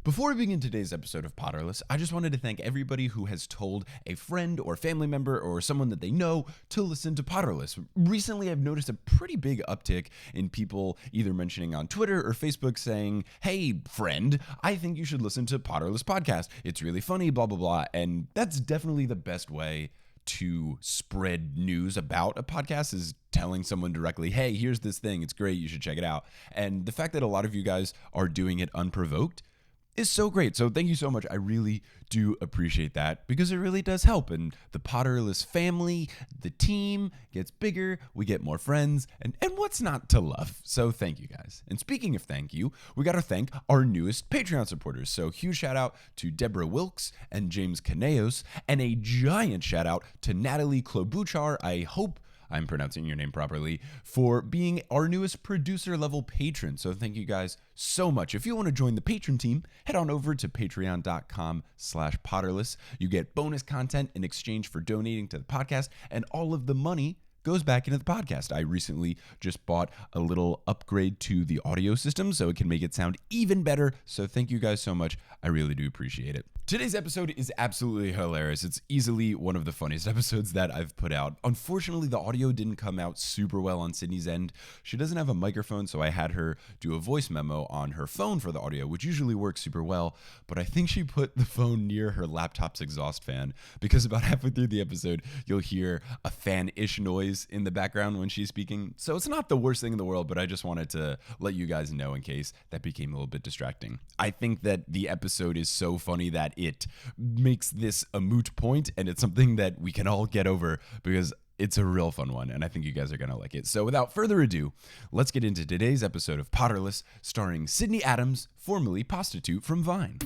Before we begin today's episode of Potterless, I just wanted to thank everybody who has told a friend or family member or someone that they know to listen to Potterless. Recently, I've noticed a pretty big uptick in people either mentioning on Twitter or Facebook saying, hey, friend, I think you should listen to Potterless podcast. It's really funny, blah, blah, blah. And that's definitely the best way to spread news about a podcast is telling someone directly, hey, here's this thing. It's great. You should check it out. And the fact that a lot of you guys are doing it unprovoked is so great. So thank you so much. I really do appreciate that because it really does help. And the Potterless family, the team gets bigger. We get more friends and what's not to love. So thank you guys. And speaking of thank you, we got to thank our newest Patreon supporters. So huge shout out to Deborah Wilkes and James Caneos and a giant shout out to Natalie Klobuchar. I hope I'm pronouncing your name properly, for being our newest producer level patron. So thank you guys so much. If you want to join the patron team, head on over to patreon.com/Potterless. You get bonus content in exchange for donating to the podcast, and all of the money goes back into the podcast. I recently just bought a little upgrade to the audio system so it can make it sound even better. So thank you guys so much. I really do appreciate it. Today's episode is absolutely hilarious. It's easily one of the funniest episodes that I've put out. Unfortunately, the audio didn't come out super well on Sydney's end. She doesn't have a microphone, so I had her do a voice memo on her phone for the audio, which usually works super well, but I think she put the phone near her laptop's exhaust fan because about halfway through the episode, you'll hear a fan-ish noise in the background when she's speaking. So it's not the worst thing in the world, but I just wanted to let you guys know in case that became a little bit distracting. I think that the episode is so funny that it makes this a moot point, and it's something that we can all get over because it's a real fun one, and I think you guys are going to like it. So without further ado, let's get into today's episode of Potterless, starring Sydney Adams, formerly Prostitute from Vine.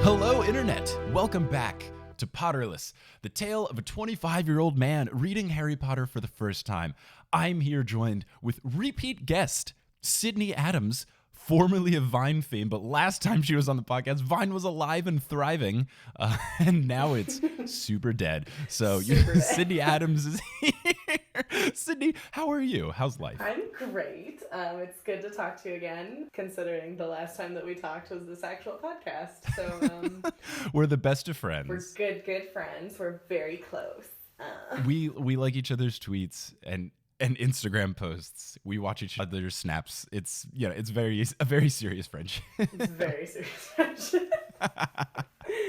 Hello, Internet. Welcome back to Potterless, the tale of a 25-year-old man reading Harry Potter for the first time. I'm here joined with repeat guest, Sydney Adams, formerly of Vine fame, but last time she was on the podcast, Vine was alive and thriving, and now it's super dead. So Sydney Adams is here. Sydney, how are you? How's life? I'm great. It's good to talk to you again, considering the last time that we talked was this actual podcast. So we're the best of friends. We're good friends. We're very close. We like each other's tweets and Instagram posts. We watch each other's snaps. It's a very serious friendship. It's very serious friendship.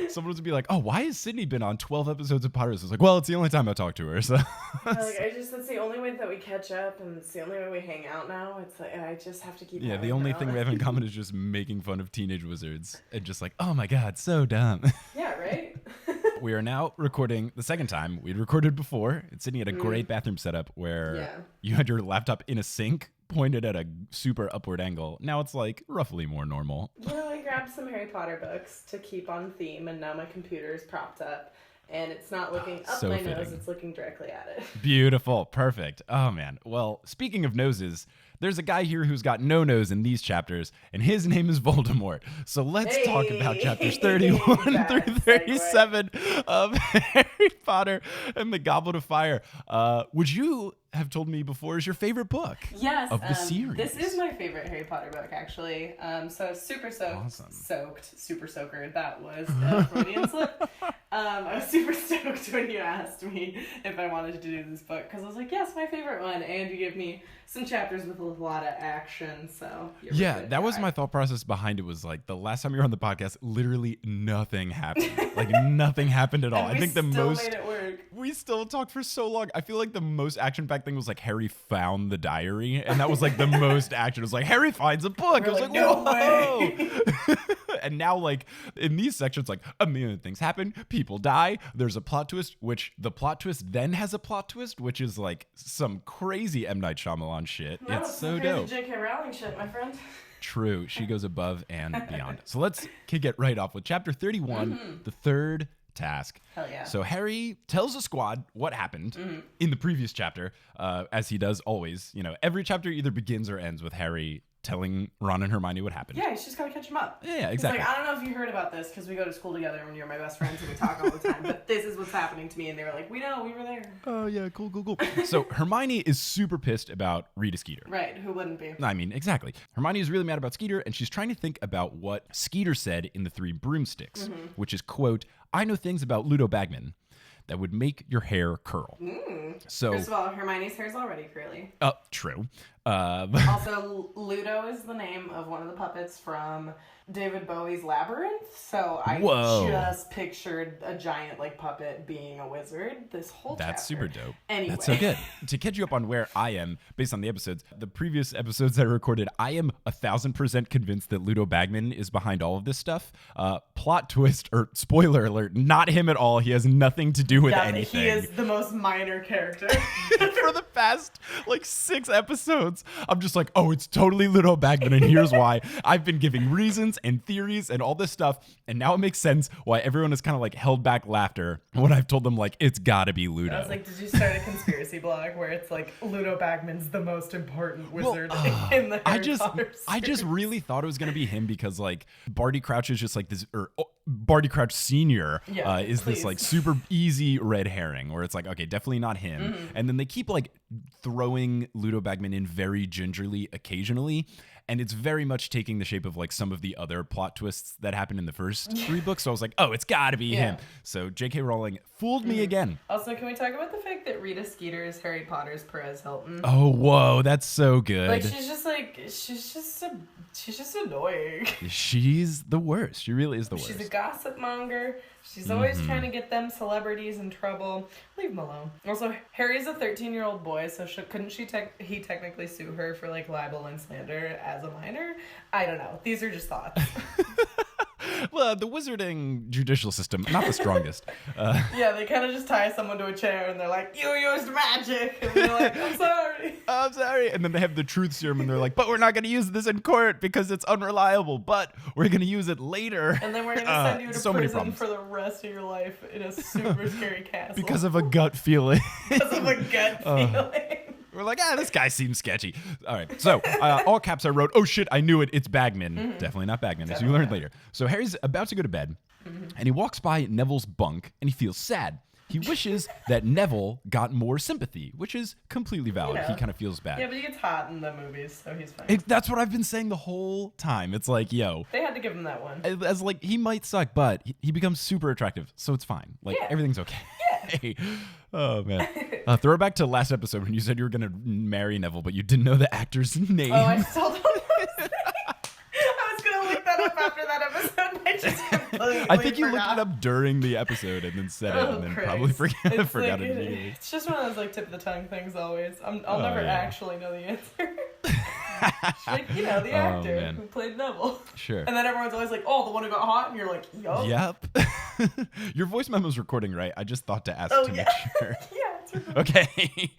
Someone would be like, "Oh, why has Sydney been on 12 episodes of Potterless?" It's like, well, it's the only time I talk to her. So that's the only way that we catch up, and it's the only way we hang out now. It's like I just have to keep. Yeah, the only thing we have in common is just making fun of teenage wizards and just like, oh my god, so dumb. Yeah, right. We are now recording the second time. We'd recorded before. Sydney had a great bathroom setup where you had your laptop in a sink pointed at a super upward angle. Now it's like roughly more normal. I grabbed some Harry Potter books to keep on theme, and now my computer is propped up, and it's not looking up my nose, it's looking directly at it. Beautiful. Perfect. Oh, man. Well, speaking of noses, there's a guy here who's got no nose in these chapters, and his name is Voldemort. So let's talk about chapters 31 through 37 of Harry Potter and the Goblet of Fire. Would you have told me before is your favorite book of the series? This is my favorite Harry Potter book, actually. So super super soaker. That was a Freudian slip. I was super stoked when you asked me if I wanted to do this book, because I was like, yes, my favorite one, and you give me some chapters with a lot of action, so that was my thought process behind it. Was like the last time you were on the podcast, literally nothing happened. Like nothing happened at all. I think made it work. We still talked for so long. I feel like the most action-packed thing was like Harry found the diary, and that was like the most action. It was like Harry finds a book. I was like, no way. And now, like in these sections, like a million things happen. People die. There's a plot twist, which the plot twist then has a plot twist, which is like some crazy M. Night Shyamalan shit. No, it's so crazy dope. J.K. Rowling shit, my friend. True. She goes above and beyond. So let's kick it right off with chapter 31, the third task. Hell yeah. So Harry tells the squad what happened in the previous chapter, as he does always. Every chapter either begins or ends with Harry telling Ron and Hermione what happened. Yeah, he's just gotta catch him up. Yeah, exactly. He's like, I don't know if you heard about this because we go to school together and you're my best friends and we talk all the time, but this is what's happening to me. And they were like, we know, we were there. Oh, yeah, cool. So Hermione is super pissed about Rita Skeeter. Right, who wouldn't be? I mean, exactly. Hermione is really mad about Skeeter, and she's trying to think about what Skeeter said in The Three Broomsticks, which is, quote, I know things about Ludo Bagman that would make your hair curl. So, first of all, Hermione's hair is already curly. True. Also, Ludo is the name of one of the puppets from David Bowie's Labyrinth. So I just pictured a giant like puppet being a wizard this whole That's chapter. super dope. Anyway. That's so good. To catch you up on where I am based on the episodes, the previous episodes that I recorded, I am 1,000% convinced that Ludo Bagman is behind all of this stuff. Plot twist, or spoiler alert, not him at all. He has nothing to do with anything. He is the most minor character. For the past like 6 episodes, I'm just like, oh, it's totally Ludo Bagman, and here's why. I've been giving reasons and theories and all this stuff, and now it makes sense why everyone has kind of like held back laughter when I've told them like it's gotta be Ludo. I was like, did you start a conspiracy blog where it's like Ludo Bagman's the most important wizard in the Harry Potter series? I just really thought it was gonna be him because like Barty Crouch is just like this, Barty Crouch Senior is this like super easy red herring where it's like, okay, definitely not him. And then they keep like throwing Ludo Bagman in very gingerly occasionally. And it's very much taking the shape of like some of the other plot twists that happened in the first 3 books. So I was like, oh, it's gotta be him. So J.K. Rowling fooled me again. Also, can we talk about the fact that Rita Skeeter is Harry Potter's Perez Hilton? Oh, whoa, that's so good. Like she's just annoying. She's the worst. She really is the worst. She's a gossip monger. She's always trying to get them celebrities in trouble. Leave them alone. Also, Harry's a 13-year-old boy, so couldn't he technically sue her for like libel and slander as a minor? I don't know. These are just thoughts. Well, the wizarding judicial system, not the strongest. Yeah, they kind of just tie someone to a chair and they're like, you used magic. And they're like, I'm sorry. I'm sorry. And then they have the truth serum and they're like, but we're not going to use this in court because it's unreliable, but we're going to use it later. And then we're going to send you to prison for the rest of your life in a super scary castle. Because of a gut feeling. Because of a gut feeling. We're like, this guy seems sketchy. All right. So all caps I wrote, oh shit, I knew it. It's Bagman. Definitely not Bagman, as you learned later. So Harry's about to go to bed and he walks by Neville's bunk and he feels sad. He wishes that Neville got more sympathy, which is completely valid. You know. He kind of feels bad. Yeah, but he gets hot in the movies, so he's fine. That's what I've been saying the whole time. It's like, yo. They had to give him that one. As like, he might suck, but he becomes super attractive, so it's fine. Like, everything's okay. Yeah. Oh, man. Throw it back to last episode when you said you were going to marry Neville, but you didn't know the actor's name. Oh, I still don't know. I was going to look that up after that episode, and I just completely I think you forgot. looked it up during the episode and then said it and then probably forgot it immediately. It's just one of those like tip of the tongue things always. I'll never actually know the answer. Like, you know, the actor who played Neville. Sure. And then everyone's always like, oh, the one who got hot, and you're like, yup. Yep. Your voice memo's recording, right? I just thought to ask to make sure. Yeah, it's recording. Okay.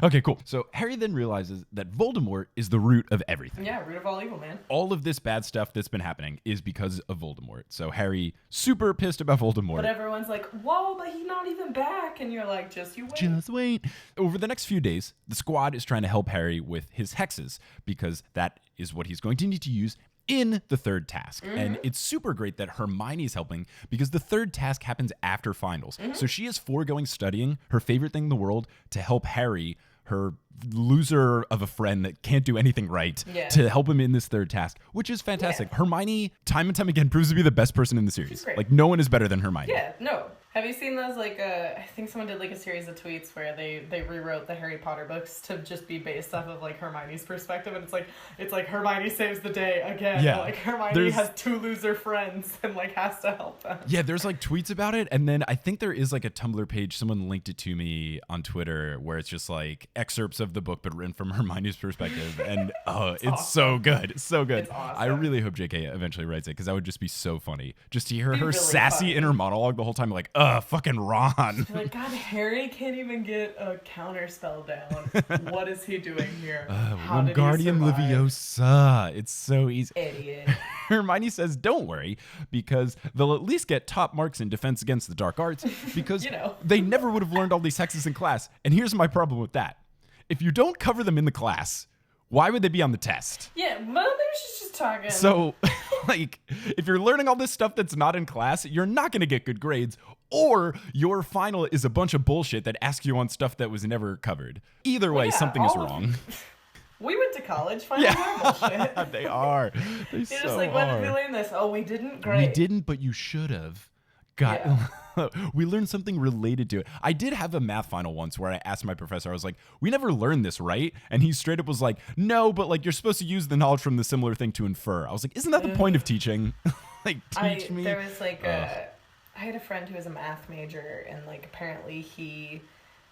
Okay, cool. So Harry then realizes that Voldemort is the root of everything. Yeah, root of all evil, man. All of this bad stuff that's been happening is because of Voldemort. So Harry, super pissed about Voldemort. But everyone's like, whoa, but he's not even back. And you're like, just you wait. Just wait. Over the next few days, the squad is trying to help Harry with his hexes because that is what he's going to need to use in the third task. And it's super great that Hermione's helping because the third task happens after finals. So she is foregoing studying her favorite thing in the world to help Harry, her loser of a friend that can't do anything right, to help him in this third task, which is fantastic. Hermione, time and time again, proves to be the best person in the series. Like, no one is better than Hermione. Yeah, no. Have you seen those, like, I think someone did, like, a series of tweets where they rewrote the Harry Potter books to just be based off of, like, Hermione's perspective, and it's like Hermione saves the day again. Yeah. Like, Hermione has 2 loser friends and, like, has to help them. Yeah, there's, like, tweets about it, and then I think there is, like, a Tumblr page, someone linked it to me on Twitter, where it's just, like, excerpts of the book, but written from Hermione's perspective, and, it's awesome. So good. It's so good. It's awesome. I really hope JK eventually writes it, because that would just be so funny. Just to hear her really sassy funny. inner monologue the whole time, like, fucking Ron. Like, God, Harry can't even get a counter spell down. What is he doing here? How did Wingardium he survive? Leviosa. It's so easy. Idiot. Hermione says, don't worry, because they'll at least get top marks in defense against the dark arts, because they never would have learned all these hexes in class. And here's my problem with that. If you don't cover them in the class, why would they be on the test? Yeah, one thing talking. So, like, if you're learning all this stuff that's not in class, you're not going to get good grades, or your final is a bunch of bullshit that asks you on stuff that was never covered. Either way, something is wrong. We went to college. Finally, bullshit. They are. You're just like, when did we learn this? Oh, we didn't. Great. We didn't, but you should have. We learned something related to it. I did have a math final once where I asked my professor, I was like, we never learned this, right? And he straight up was like, no, but like you're supposed to use the knowledge from the similar thing to infer. I was like, isn't that the point of teaching? Like, teach me. There was like I had a friend who was a math major, and like apparently he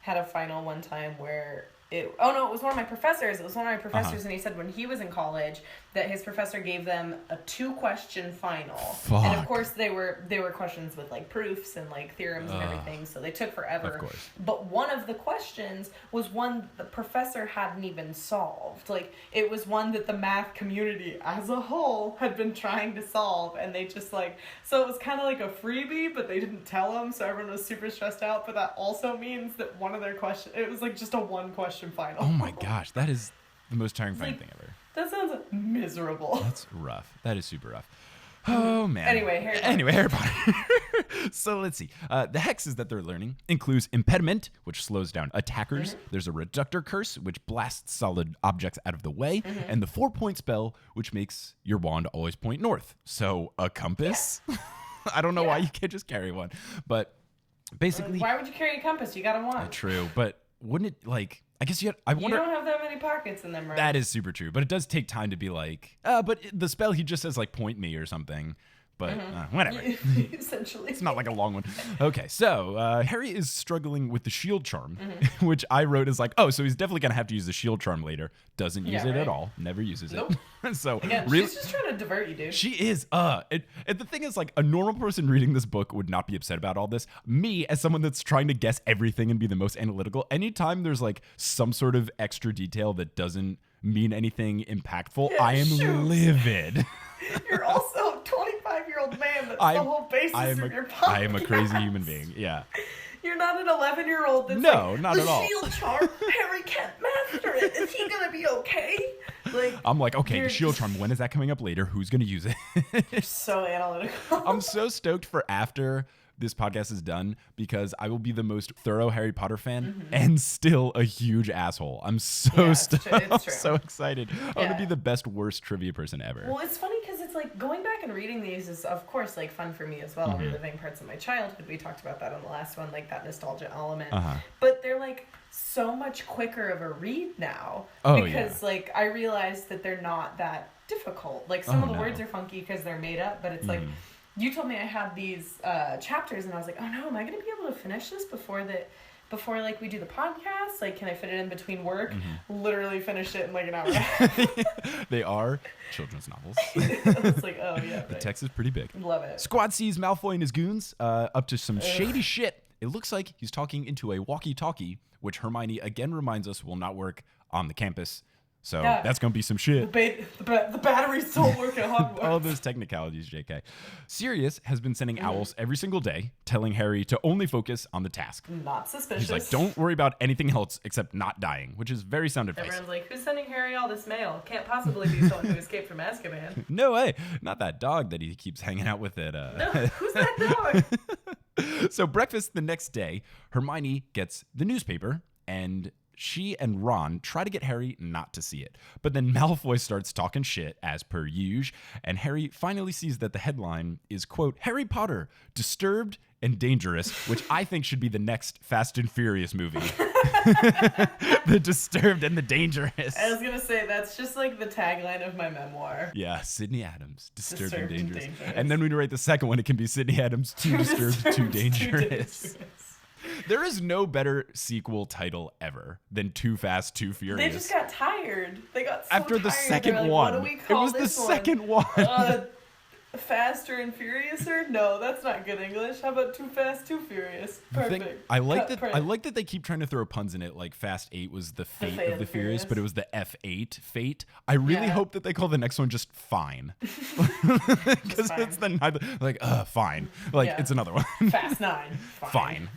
had a final one time where it was one of my professors. It was one of my professors, and he said when he was in college that his professor gave them a 2-question final. Fuck. And of course they were questions with like proofs and like theorems and everything, so they took forever. Of course. But one of the questions was one the professor hadn't even solved. Like, it was one that the math community as a whole had been trying to solve, and they just like, so it was kind of like a freebie, but they didn't tell them, so everyone was super stressed out. But that also means that one of their questions, it was like just a 1-question final. Oh my gosh, that is the most terrifying thing ever. That sounds miserable. That's rough. That is super rough. Oh, man. Anyway, Harry Potter. So let's see. The hexes that they're learning includes impediment, which slows down attackers. Mm-hmm. There's a reductor curse, which blasts solid objects out of the way. Mm-hmm. And the 4-point spell, which makes your wand always point north. So a compass? Yeah. I don't know why you can't just carry one. But basically... Why would you carry a compass? You got a wand. True, but wouldn't it, like... I guess you wonder... You don't have that many pockets in them, right? That is super true. But it does take time to be like, but the spell, he just says, like, point me or something. But whatever. Essentially. It's not like a long one. Okay, so Harry is struggling with the shield charm, which I wrote as like, oh, so he's definitely going to have to use the shield charm later. Doesn't use it at all. Never uses it. So again, she's just trying to divert you, dude. She is. And the thing is, like, a normal person reading this book would not be upset about all this. Me, as someone that's trying to guess everything and be the most analytical, anytime there's like some sort of extra detail that doesn't mean anything impactful, I am livid. You're also a 25-year-old man. That's the whole basis of your podcast. I am a crazy human being. Yeah. You're not an 11-year-old that's not at all. The shield charm, Harry can't master it. Is he going to be okay? Like, I'm like, okay, the shield charm, when is that coming up later? Who's going to use it? You're so analytical. I'm so stoked for after this podcast is done, because I will be the most thorough Harry Potter fan and still a huge asshole. I'm so I'm so excited. I'm going to be the best, worst trivia person ever. Well, it's funny because it's like going back and reading these is, of course, like fun for me as well. I'm reliving parts of my childhood. We talked about that on the last one, like that nostalgia element. But they're like so much quicker of a read now. Because like I realized that they're not that difficult. Like some of the words are funky because they're made up, but it's like, you told me I had these chapters, and I was like, oh no, am I going to be able to finish this before like we do the podcast? Like, can I fit it in between work? Literally finished it in like an hour and a half. They are children's novels. It's like, oh yeah. The text is pretty big. Love it. Squad sees Malfoy and his goons up to some shady shit. It looks like he's talking into a walkie-talkie, which Hermione again reminds us will not work on the campus. So that's going to be some shit. The batteries don't work at Hogwarts. All those technicalities, JK. Sirius has been sending owls every single day, telling Harry to only focus on the task. Not suspicious. He's like, don't worry about anything else except not dying, which is very sound advice. Everyone's like, who's sending Harry all this mail? Can't possibly be someone who escaped from Azkaban. No way. Not that dog that he keeps hanging out with at... No, who's that dog? So breakfast the next day, Hermione gets the newspaper, and she and Ron try to get Harry not to see it. But then Malfoy starts talking shit, as per usual, and Harry finally sees that the headline is, quote, Harry Potter, disturbed and dangerous, which I think should be the next Fast and Furious movie. The disturbed and the dangerous. I was going to say, that's just like the tagline of my memoir. Yeah, Sydney Adams, disturbed and dangerous. And then when we write the second one, it can be Sydney Adams, too disturbed, too dangerous. There is no better sequel title ever than Too Fast, Too Furious. They just got tired. They got so after the tired. second like, one. What do we call it was this the second one. Faster and Furiouser? No, that's not good English. How about Too Fast, Too Furious? Perfect. I like that they keep trying to throw puns in it. Like Fast 8 was the fate of the Furious, but it was the F8 fate. I really hope that they call the next one just Fine. Because it's the neither, like, fine. Like, it's another one. Fast 9. Fine.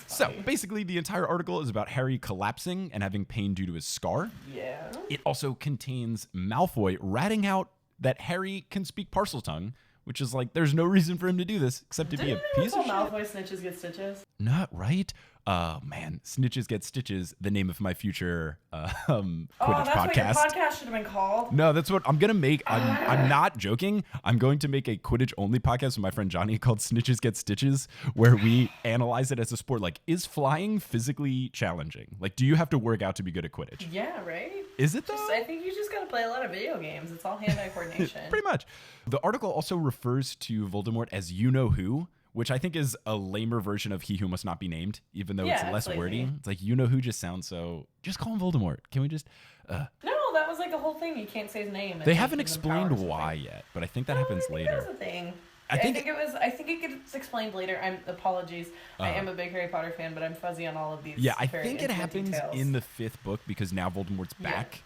So basically, the entire article is about Harry collapsing and having pain due to his scar. Yeah. It also contains Malfoy ratting out that Harry can speak Parseltongue, which is like, there's no reason for him to do this except to be a piece of shit. Malfoy snitches get stitches? Not right. Man, Snitches Get Stitches, the name of my future Quidditch that's podcast. What your podcast should have been called. No, that's what I'm going to make. I'm not joking. I'm going to make a Quidditch only podcast with my friend Johnny called Snitches Get Stitches, where we analyze it as a sport. Like, is flying physically challenging? Like, do you have to work out to be good at Quidditch? Yeah, right? Is it though? I think you just got to play a lot of video games. It's all hand-eye coordination. Pretty much. The article also refers to Voldemort as you-know-who, which I think is a lamer version of He Who Must Not Be Named, even though it's less wordy. It's like, you-know-who just sounds so... Just call him Voldemort. Can we just... No, that was like a whole thing. You can't say his name. They haven't explained why yet, but I think that happens later. That's a thing. I think it gets explained later. Apologies. I am a big Harry Potter fan, but I'm fuzzy on all of these. Yeah, I think it happens in the 5th book because now Voldemort's back.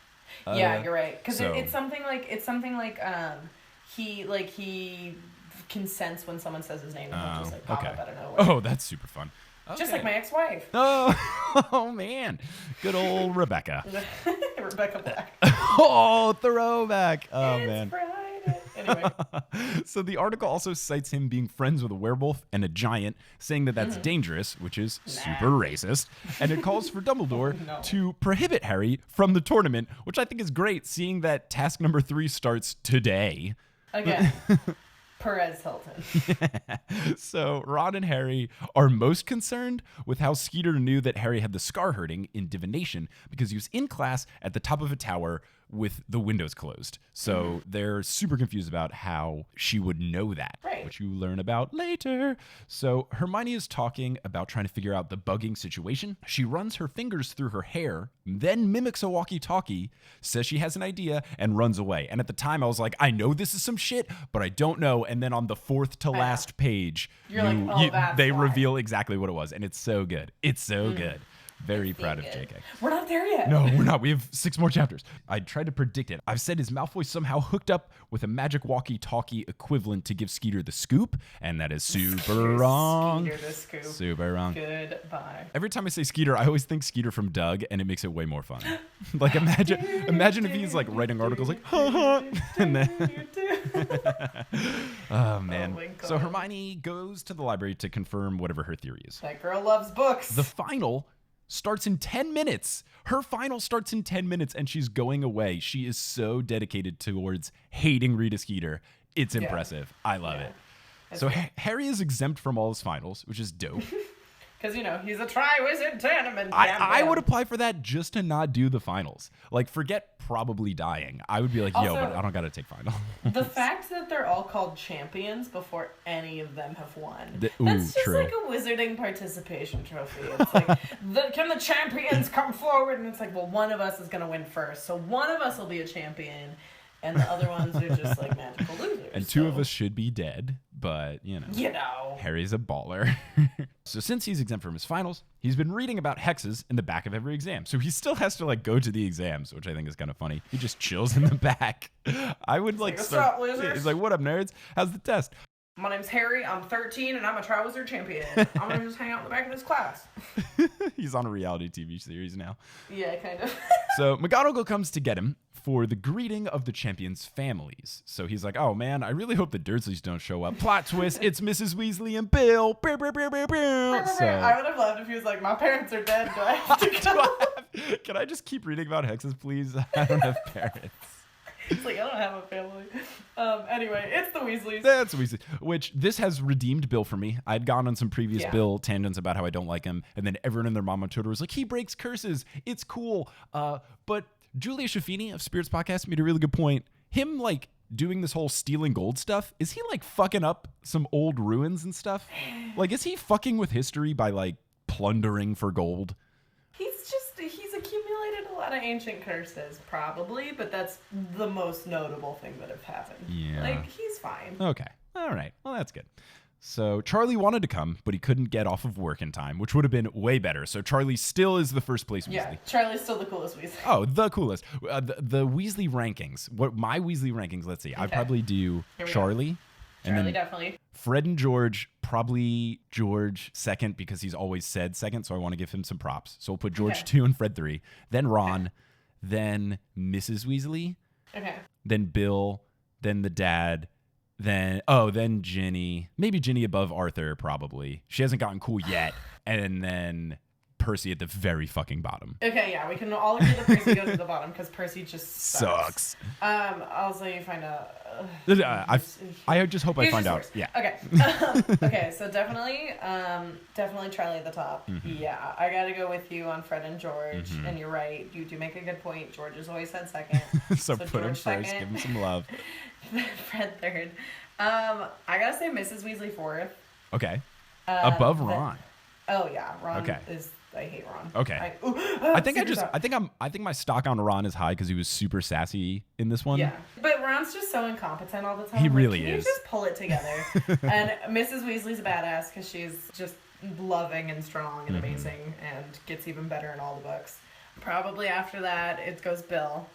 Yeah, you're right. Because it's something like he can sense when someone says his name and he'll just like pop up out of nowhere. Oh, that's super fun. Okay. Just like my ex-wife. Oh man, good old Rebecca. Rebecca Black. Oh, throwback. Oh it's man. Friday. Anyway. So the article also cites him being friends with a werewolf and a giant, saying that that's dangerous, which is super racist. And it calls for Dumbledore to prohibit Harry from the tournament, which I think is great, seeing that task number 3 starts today. Again. Perez Hilton. So Ron and Harry are most concerned with how Skeeter knew that Harry had the scar hurting in divination because he was in class at the top of a tower with the windows closed. So they're super confused about how she would know that, which you learn about later. So Hermione is talking about trying to figure out the bugging situation. She runs her fingers through her hair, then mimics a walkie-talkie, says she has an idea, and runs away. And at the time, I was like, I know this is some shit, but I don't know. And then on the 4th to last page, they reveal exactly what it was. And it's so good. It's so good. Very proud of JK. We're not there yet. No, we're not. We have 6 more chapters. I tried to predict it. I've said, is Malfoy somehow hooked up with a magic walkie-talkie equivalent to give Skeeter the scoop? And that is super wrong. Skeeter the scoop. Super wrong. Goodbye. Every time I say Skeeter, I always think Skeeter from Doug, and it makes it way more fun. Like, imagine if he's like writing articles like, ha ha, and then... Oh, man. Oh, so Hermione goes to the library to confirm whatever her theory is. That girl loves books. The final starts in 10 minutes. Her final starts in 10 minutes and she's going away. She is so dedicated towards hating Rita Skeeter. It's impressive. I love it. So Harry is exempt from all his finals, which is dope. Because, he's a Triwizard Tournament champion. I would apply for that just to not do the finals. Like, forget probably dying. I would be like, also, but I don't got to take finals. The fact that they're all called champions before any of them have won. That's just true. Like a wizarding participation trophy. It's like, can the champions come forward? And it's like, well, one of us is going to win first. So one of us will be a champion. And the other ones are just like magical losers. And 2 of us should be dead, but Harry's a baller. So since he's exempt from his finals, he's been reading about hexes in the back of every exam. So he still has to go to the exams, which I think is kind of funny. He just chills in the back. I would what's up, losers? He's like, what up, nerds? How's the test? My name's Harry. I'm 13 and I'm a Triwizard champion. I'm gonna just hang out in the back of this class. He's on a reality TV series now. Yeah, kind of. So McGonagall comes to get him for the greeting of the champions' families. So he's like, oh man, I really hope the Dursleys don't show up. Plot twist, it's Mrs. Weasley and Bill. So, I would have loved if he was like, my parents are dead. Do I have to go? Can I just keep reading about hexes, please? I don't have parents. It's like, I don't have a family. Anyway, it's the Weasleys. That's Weasley. Which, this has redeemed Bill for me. I'd gone on some previous Bill tangents about how I don't like him. And then everyone and their mom on Twitter was like, he breaks curses. It's cool. But Julia Schaffini of Spirits Podcast made a really good point. Him, doing this whole stealing gold stuff, is he, fucking up some old ruins and stuff? Is he fucking with history by, plundering for gold? He's accumulated a lot of ancient curses, probably, but that's the most notable thing that have happened. Yeah. He's fine. Okay. All right. Well, that's good. So Charlie wanted to come, but he couldn't get off of work in time, which would have been way better. So Charlie still is the first place Weasley. Yeah, Charlie's still the coolest Weasley. Oh, the coolest. The Weasley rankings. What my Weasley rankings, let's see. Okay. I'd probably do Charlie, Charlie, definitely. Fred and George, probably George second because he's always said second, so I want to give him some props. So we'll put George 2 and Fred 3. Then Ron, then Mrs. Weasley, then Bill, then the dad, then Ginny. Maybe Ginny above Arthur, probably. She hasn't gotten cool yet. And then Percy at the very fucking bottom. Okay, yeah, we can all agree that Percy goes to the bottom because Percy just sucks. Also, you find out. I just hope I find out. Worse. Yeah. Okay. Okay. So definitely Charlie at the top. Yeah, I gotta go with you on Fred and George. And you're right. You do make a good point. George has always said second. so put George him first. Second. Give him some love. Fred third. I gotta say Mrs. Weasley fourth. Okay. Above Ron. Oh yeah, Ron is. I hate Ron. Okay. I think my stock on Ron is high because he was super sassy in this one. Yeah. But Ron's just so incompetent all the time. He really Can is. You just pull it together. And Mrs. Weasley's a badass because she's just loving and strong and amazing and gets even better in all the books. Probably after that, it goes Bill.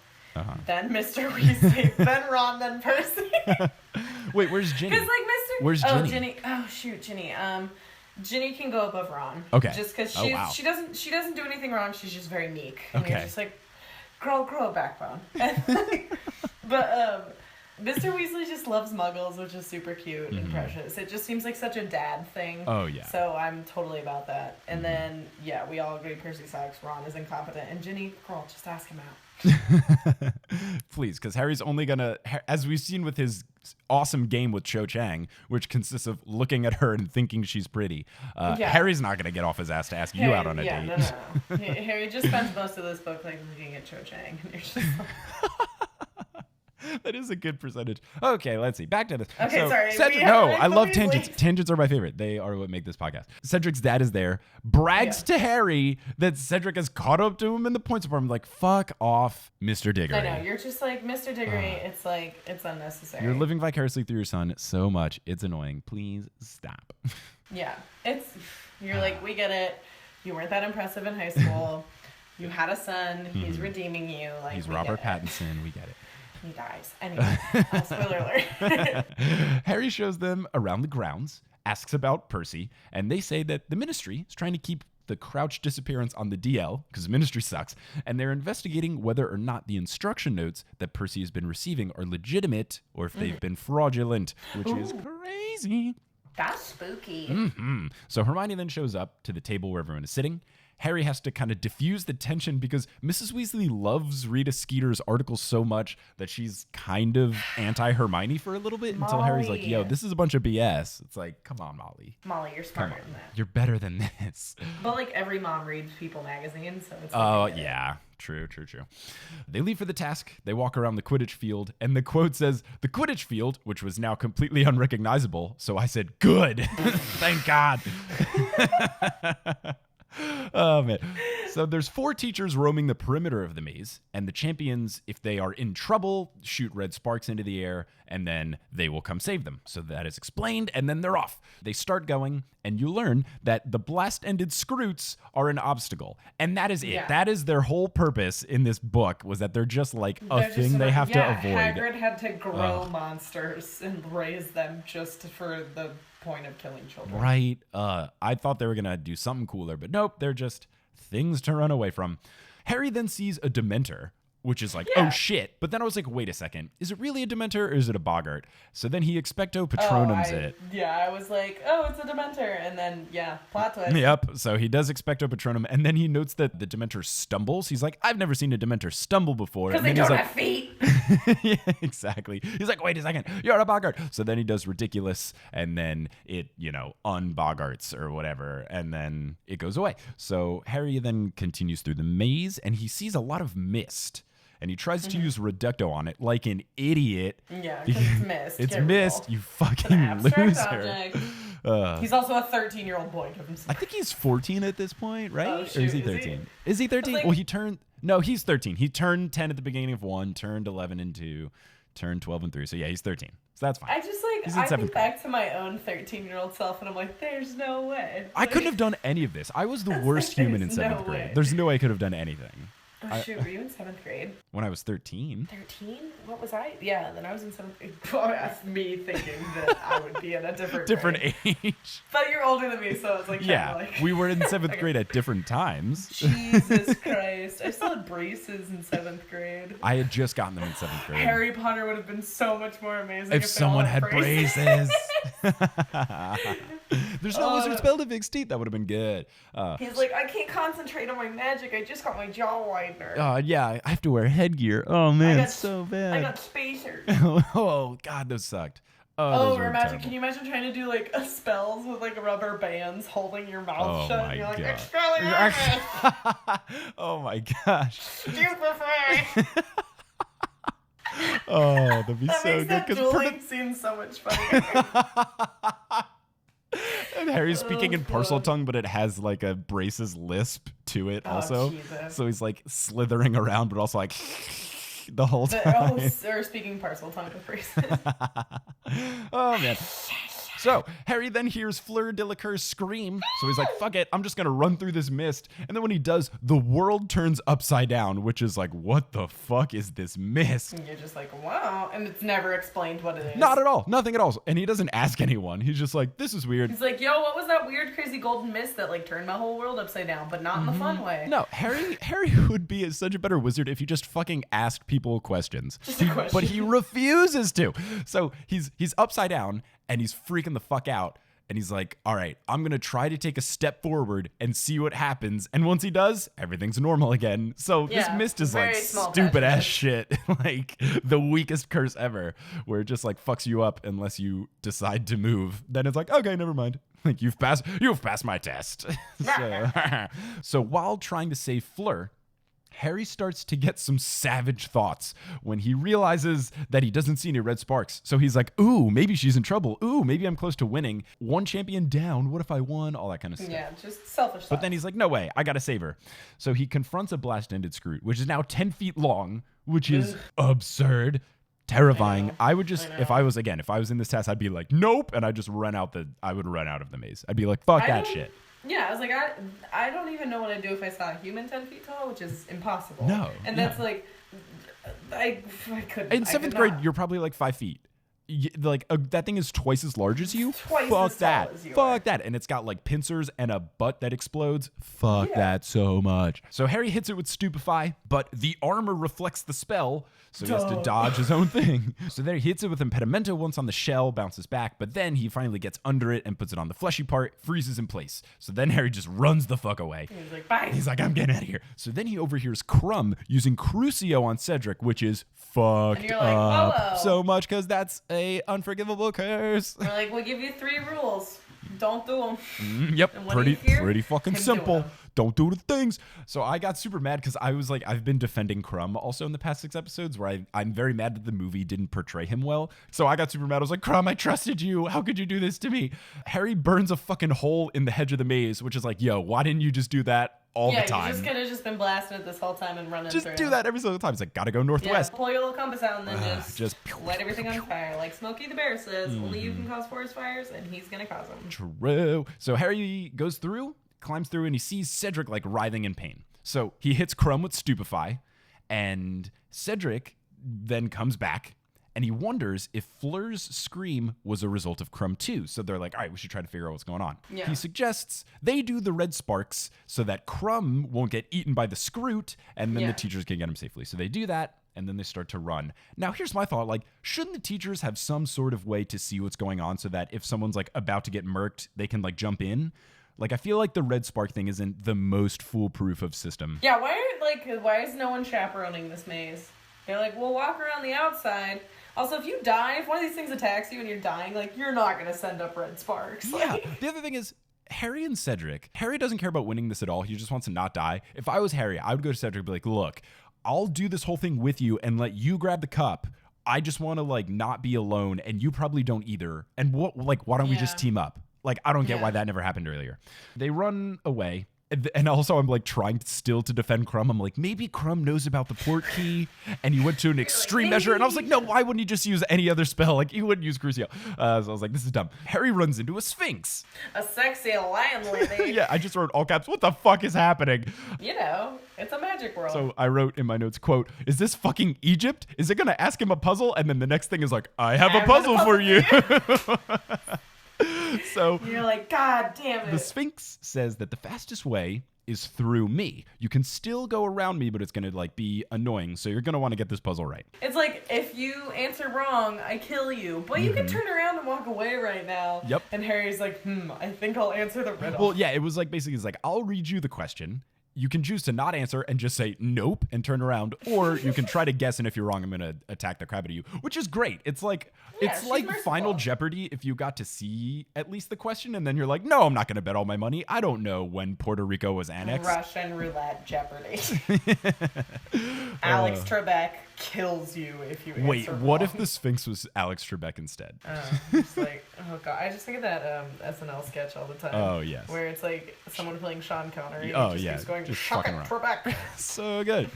Then Mr. Weasley, then Ron, then Percy. Wait, where's Ginny? Because Where's Ginny? Ginny. Oh shoot, Ginny. Ginny can go above Ron. Okay. Just because she doesn't do anything wrong. She's just very meek. And you're just like, girl, grow a backbone. But Mr. Weasley just loves Muggles, which is super cute and precious. It just seems like such a dad thing. Oh yeah. So I'm totally about that. And then we all agree Percy sucks. Ron is incompetent, and Ginny, girl, just ask him out. Please, because Harry's only gonna, as we've seen with his awesome game with Cho Chang, which consists of looking at her and thinking she's pretty. Harry's not gonna get off his ass to ask you out on a date. No. Harry just spends most of this book looking at Cho Chang, and you're just like... That is a good percentage. Okay, let's see. Back to this. Okay, so, sorry. Cedric, I love tangents. Tangents are my favorite. They are what make this podcast. Cedric's dad is there, brags to Harry that Cedric has caught up to him in the points department. Like, fuck off, Mr. Diggory. I know. You're just like, Mr. Diggory, it's like, it's unnecessary. You're living vicariously through your son so much. It's annoying. Please stop. Yeah. You're like, we get it. You weren't that impressive in high school. You had a son. He's redeeming you. Like, he's Robert Pattinson. We get it. He dies. Anyway, spoiler alert. Harry shows them around the grounds, asks about Percy, and they say that the Ministry is trying to keep the Crouch disappearance on the DL, because the Ministry sucks, and they're investigating whether or not the instruction notes that Percy has been receiving are legitimate or if they've been fraudulent, which is crazy. That's spooky. So Hermione then shows up to the table where everyone is sitting. Harry has to kind of diffuse the tension because Mrs. Weasley loves Rita Skeeter's articles so much that she's kind of anti-Hermione for a little bit until Harry's like, yo, this is a bunch of BS. It's like, come on, Molly. Molly, you're smarter than that. You're better than this. But like every mom reads People magazine, so it's yeah. True. They leave for the task. They walk around the Quidditch field, and the quote says, "The Quidditch field," which was now completely unrecognizable. So I said, good. Thank God. Oh, man. So there's 4 teachers roaming the perimeter of the maze, and the champions, if they are in trouble, shoot red sparks into the air, and then they will come save them. So that is explained, and then they're off. They start going, and you learn that the blast-ended Scroots are an obstacle. And that is it. Yeah. That is their whole purpose in this book, was that they're just like thing they have to avoid. Hagrid had to grow monsters and raise them just for the point of killing children. Right. I thought they were gonna do something cooler, but nope, they're just things to run away from. Harry then sees a Dementor, which is like, oh shit. But then I was like, wait a second, is it really a Dementor or is it a Boggart? So then he Expecto Patronums it. Yeah, I was like, oh, it's a Dementor. And then, plot twist. Yep, so he does Expecto Patronum, and then he notes that the Dementor stumbles. He's like, I've never seen a Dementor stumble before. Because they don't have feet. Yeah, exactly. He's like, wait a second, you're a Boggart. So then he does Ridiculous, and then it, unboggarts or whatever, and then it goes away. So Harry then continues through the maze, and he sees a lot of mist. And he tries to use Reducto on it like an idiot. Yeah, because it's mist. It's mist, you fucking loser. He's also a 13-year-old boy. I think he's 14 at this point, right? Oh, shoot, or is he 13? Is he 13? Well, he's 13. He turned 10 at the beginning of 1, turned 11 in 2, turned 12 in 3. So yeah, he's 13. So that's fine. I think back to my own 13-year-old self, and I'm like, there's no way. I couldn't have done any of this. I was the worst human in 7th grade. There's no way I could have done anything. Oh, shoot. Were you in 7th grade? When I was 13. 13? What was I? Yeah, then I was in 7th grade. Well, that's me thinking that I would be in a different age. But you're older than me, so it's like, yeah, like... we were in 7th grade at different times. Jesus Christ. I still had braces in 7th grade. I had just gotten them in 7th grade. Harry Potter would have been so much more amazing if someone had braces. There's no wizard spell to fix teeth. That would have been good. He's like, I can't concentrate on my magic. I just got my jaw widener. Yeah, I have to wear headgear. Oh, man, it's so bad. I got spacers. Oh, God, those sucked. Can you imagine trying to do like spells with like rubber bands holding your mouth shut? And you're like, oh my gosh. Stupefy. Oh, that'd be so good. That dueling scene so much funnier. And Harry's speaking in parcel tongue, but it has like a braces lisp to it also. Jesus. So he's like slithering around, but also like the whole time. Or speaking parcel tongue with braces. Oh, man. So Harry then hears Fleur Delacour's scream. So he's like, fuck it, I'm just going to run through this mist. And then when he does, the world turns upside down, which is like, what the fuck is this mist? And you're just like, wow. And it's never explained what it is. Not at all. Nothing at all. And he doesn't ask anyone. He's just like, this is weird. He's like, yo, what was that weird, crazy golden mist that like turned my whole world upside down, but not in the fun way? No, Harry would be such a better wizard if he just fucking asked people questions. But he refuses to. So he's upside down and he's freaking the fuck out. And he's like, all right, I'm going to try to take a step forward and see what happens. And once he does, everything's normal again. So this mist is like stupid ass shit. Like the weakest curse ever, where it just like fucks you up unless you decide to move. Then it's like, okay, never mind. Like you've passed my test. So while trying to save Fleur, Harry starts to get some savage thoughts when he realizes that he doesn't see any red sparks. So he's like, ooh, maybe she's in trouble. Ooh, maybe I'm close to winning. One champion down. What if I won? All that kind of stuff. Yeah, just selfish stuff. But then he's like, no way. I got to save her. So he confronts a blast-ended Scroot, which is now 10 feet long, which is absurd. Terrifying. I would just, if I was in this test, I'd be like, nope. And I would run out of the maze. I'd be like, fuck that shit. Yeah, I was like, I don't even know what I'd do if I saw a human 10 feet tall, which is impossible. No. And that's like, I couldn't. In 7th grade, you're probably like 5 feet. That thing is twice as large as you. Fuck that. Fuck that. And it's got like pincers and a butt that explodes. Fuck that so much. So Harry hits it with Stupefy, but the armor reflects the spell, so he has to dodge his own thing. So there he hits it with Impedimento once on the shell, bounces back, but then he finally gets under it and puts it on the fleshy part, freezes in place. So then Harry just runs the fuck away. He's like, bye. He's like, I'm getting out of here. So then he overhears Crumb using Crucio on Cedric, which is fucked and you're like, up so much because that's a unforgivable curse. We're like, we'll give you 3 rules. Don't do them. Yep, pretty fucking simple. Don't do the things. So I got super mad because I was like, I've been defending Crumb also in the past 6 episodes where I'm very mad that the movie didn't portray him well. So I got super mad. I was like, Crumb, I trusted you. How could you do this to me? Harry burns a fucking hole in the hedge of the maze, which is like, yo, why didn't you just do that all the time? Yeah, you just could have just been blasting it this whole time and running just through. Do that every single time. It's like, gotta go northwest. Yeah, pull your little compass out and then just light everything on pew. fire. Like Smokey the Bear says, only you can cause forest fires, and he's gonna cause them. True. So Harry goes through, climbs through, and he sees Cedric like writhing in pain. So he hits Crumb with Stupefy, and Cedric then comes back, and he wonders if Fleur's scream was a result of Crumb too. So they're like, all right, we should try to figure out what's going on. Yeah. He suggests they do the red sparks so that Crumb won't get eaten by the Scroot, and then the teachers can get him safely. So they do that, and then they start to run. Now, here's my thought. Like, shouldn't the teachers have some sort of way to see what's going on so that if someone's like about to get murked, they can like jump in? Like, I feel like the red spark thing isn't the most foolproof of system. Yeah, why is no one chaperoning this maze? They're like, we'll walk around the outside. Also, if you die, if one of these things attacks you and you're dying, like, you're not going to send up red sparks. Yeah. The other thing is, Harry and Cedric, Harry doesn't care about winning this at all. He just wants to not die. If I was Harry, I would go to Cedric and be like, look, I'll do this whole thing with you and let you grab the cup. I just want to, like, not be alone, and you probably don't either. And why don't we just team up? Like, I don't get why that never happened earlier. They run away, And also I'm like trying still to defend Crumb. I'm like, maybe Crumb knows about the port key and he went to an extreme measure. And I was like, no, why wouldn't he just use any other spell? Like he wouldn't use Crucio. So I was like, this is dumb. Harry runs into a Sphinx. A sexy landlady. Yeah, I just wrote all caps. What the fuck is happening? You know, it's a magic world. So I wrote in my notes, quote, is this fucking Egypt? Is it going to ask him a puzzle? And then the next thing is like, I have a puzzle for you. So you're like, God damn it. The Sphinx says that the fastest way is through me. You can still go around me, but it's going to like be annoying. So you're going to want to get this puzzle right. It's like, if you answer wrong, I kill you. But you can turn around and walk away right now. Yep. And Harry's like, I think I'll answer the riddle. Well, yeah, it was like basically it's like, I'll read you the question. You can choose to not answer and just say nope and turn around, or you can try to guess, and if you're wrong, I'm gonna attack the crap out of you, which is great. It's like Final Jeopardy if you got to see at least the question, and then you're like, no, I'm not gonna bet all my money. I don't know when Puerto Rico was annexed. Russian roulette Jeopardy. Alex Trebek kills you if you answer Wait, wrong. what if the Sphinx was Alex Trebek instead? It's like, oh god, I just think of that SNL sketch all the time. Oh yes, where it's like someone playing Sean Connery. Oh and yeah, just going, just fuck it, fucking Trebek. So good.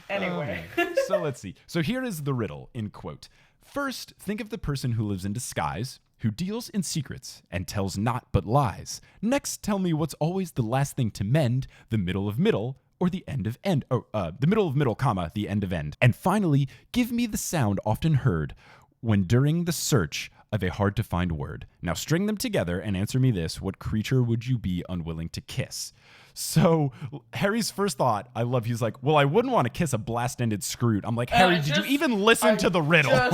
Anyway, so let's see. So here is the riddle in quote. First, think of the person who lives in disguise, who deals in secrets and tells naught but lies. Next, tell me what's always the last thing to mend, the middle of middle, or the end of end, the middle of middle, comma, the end of end. And finally, give me the sound often heard when during the search of a hard to find word. Now string them together and answer me this. What creature would you be unwilling to kiss? So Harry's first thought, he's like, well, I wouldn't want to kiss a blast-ended scroot. I'm like, Harry, did you even listen to the riddle? I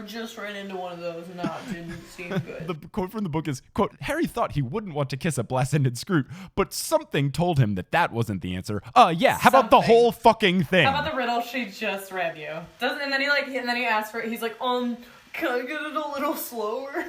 just ran into one of those and that didn't seem good. The quote from the book is, quote, Harry thought he wouldn't want to kiss a blast-ended scroot, but something told him that wasn't the answer. Yeah, how about the whole fucking thing? How about the riddle she just read you? And then he asks for it. He's like, can I get it a little slower?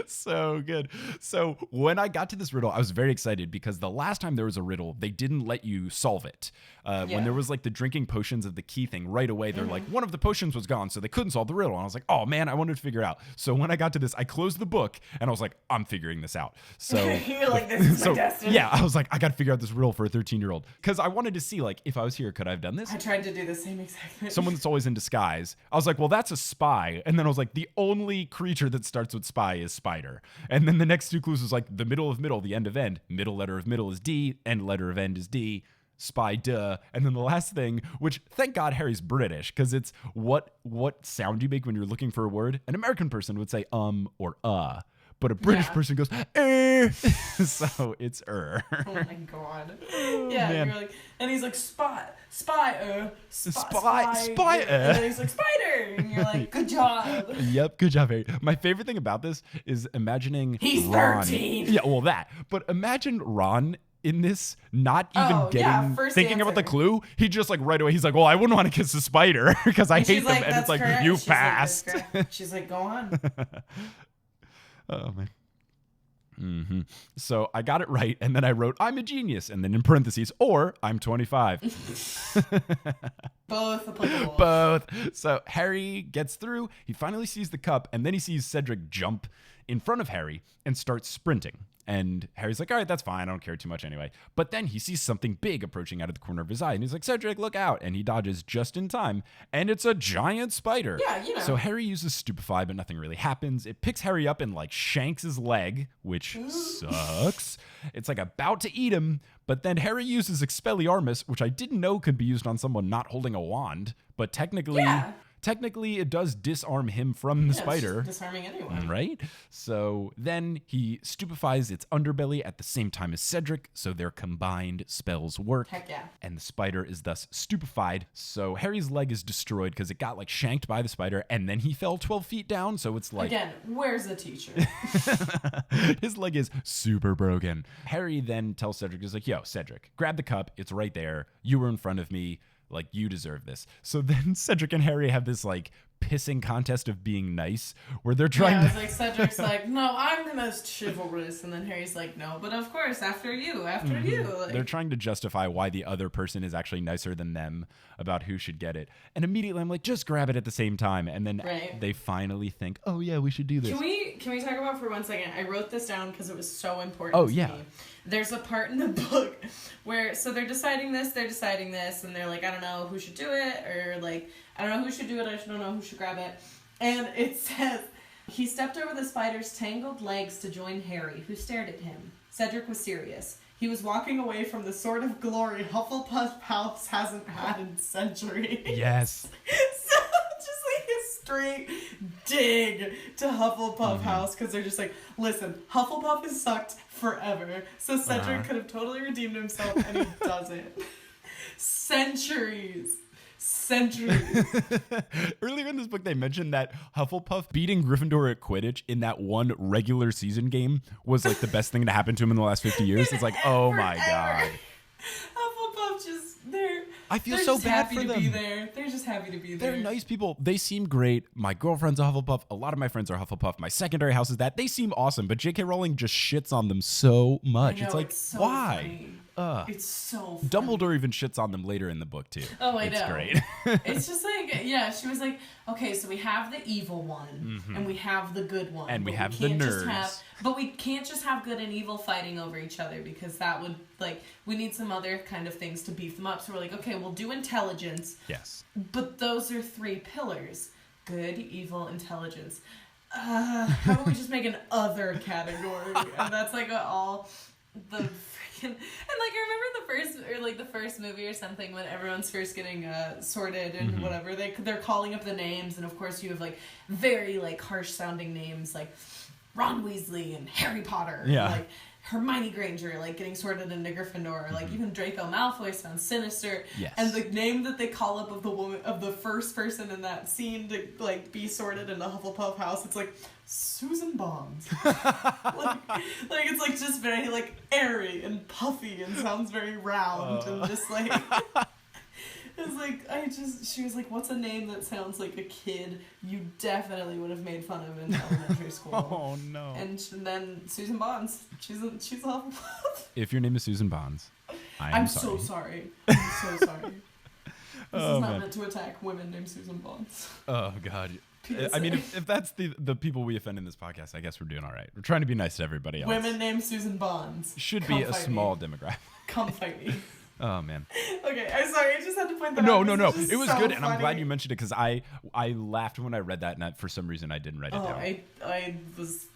So good. So when I got to this riddle, I was very excited because the last time there was a riddle, they didn't let you solve it. When there was like the drinking potions of the key thing, right away they're like, one of the potions was gone, so they couldn't solve the riddle. And I was like, oh man, I wanted to figure it out. So when I got to this, I closed the book and I was like, I'm figuring this out. So you're like, this is my destiny. Yeah, I was like, I got to figure out this riddle for a 13-year-old because I wanted to see like if I was here, could I have done this? I tried to do the same exact thing. Someone that's always in disguise. I was like, well, that's a spy. And then I was like, the only creature that starts with spy is spider. And then the next two clues was like the middle of middle, the end of end. Middle letter of middle is D, end letter of end is D. Spy, duh. And then the last thing, which thank God Harry's British, because it's what sound you make when you're looking for a word. An American person would say or but a British person goes so it's Oh my god. Yeah, man. You're like, and he's like spy, and then he's like spider, and you're like, good job. Yep, good job, Harry. My favorite thing about this is imagining he's Ron. 13. Yeah, well that. But imagine Ron in this, not even thinking about the clue. He just like right away, he's like, well, I wouldn't want to kiss a spider because I hate them. And it's like, correct. You passed. She's like, go on. Oh man. So I got it right, and then I wrote, I'm a genius, and then in parentheses, or I'm 25. Both applicable. Both. So Harry gets through, he finally sees the cup, and then he sees Cedric jump in front of Harry and starts sprinting. And Harry's like, all right, that's fine. I don't care too much anyway. But then he sees something big approaching out of the corner of his eye. And he's like, Cedric, look out. And he dodges just in time. And it's a giant spider. Yeah, you know. So Harry uses Stupefy, but nothing really happens. It picks Harry up and like shanks his leg, which sucks. It's like about to eat him. But then Harry uses Expelliarmus, which I didn't know could be used on someone not holding a wand. But technically... Yeah. Technically, it does disarm him from the spider. It's disarming anyone. Right? So then he stupefies its underbelly at the same time as Cedric, so their combined spells work. Heck yeah. And the spider is thus stupefied. So Harry's leg is destroyed because it got like shanked by the spider, and then he fell 12 feet down, so it's like... Again, where's the teacher? His leg is super broken. Harry then tells Cedric, he's like, yo, Cedric, grab the cup. It's right there. You were in front of me. Like, you deserve this. So then Cedric and Harry have this, like, pissing contest of being nice where they're trying to... like Cedric's like, no, I'm the most chivalrous. And then Harry's like, no, but of course, after you. Like, they're trying to justify why the other person is actually nicer than them about who should get it. And immediately I'm like, just grab it at the same time. And then they finally think, oh yeah, we should do this. Can we talk about for 1 second? I wrote this down because it was so important to me. There's a part in the book where, so they're deciding this, and they're like, I don't know who should do it, or like, I don't know who should do it, I don't know who should grab it. And it says, he stepped over the spider's tangled legs to join Harry, who stared at him. Cedric was serious. He was walking away from the sort of glory Hufflepuff House hasn't had in centuries. Yes. So just like a straight dig to Hufflepuff House, because they're just like, listen, Hufflepuff has sucked forever. So Cedric could have totally redeemed himself, and he doesn't. Centuries. Earlier in this book, they mentioned that Hufflepuff beating Gryffindor at Quidditch in that one regular season game was like the best thing to happen to him in the last 50 years. It's like, oh my God. Hufflepuff I feel so bad for them. They're just happy to be there. They're nice people. They seem great. My girlfriend's a Hufflepuff. A lot of my friends are Hufflepuff. My secondary house is that. They seem awesome, but J.K. Rowling just shits on them so much. It's like, so why? Funny. It's so funny. Dumbledore even shits on them later in the book, too. Oh, I know. It's great. It's just like, yeah, she was like, okay, so we have the evil one, and we have the good one. And we have the nerds. But we can't just have good and evil fighting over each other, because that would, like, we need some other kind of things to beef them up. So we're like, okay, we'll do intelligence. Yes. But those are 3 pillars. Good, evil, intelligence. How about we just make an other category? And that's like all the freaking... And like, I remember the first movie or something when everyone's first getting sorted and whatever. They're calling up the names, and of course you have like very like harsh sounding names like Ron Weasley and Harry Potter. Yeah. And, like Hermione Granger, like getting sorted into Gryffindor, or like even Draco Malfoy sounds sinister. Yes. And the name that they call up of the first person in that scene to like be sorted into Hufflepuff House, it's like Susan Bonds. like it's like just very like airy and puffy and sounds very round and just like it's like she was like, what's a name that sounds like a kid you definitely would have made fun of in elementary school? Oh no. And then Susan Bonds, she's a Hufflepuff. If your name is Susan Bonds, I'm so sorry. I'm so sorry. This is not meant to attack women named Susan Bonds. Oh God. I mean, if that's the people we offend in this podcast, I guess we're doing all right. We're trying to be nice to everybody else. Women named Susan Bonds. Should be a small demographic. Come fight me. Oh, man. Okay, I'm sorry. I just had to point that out. No. It was so good, funny. and I'm glad you mentioned it because I laughed when I read that, and for some reason I didn't write it down.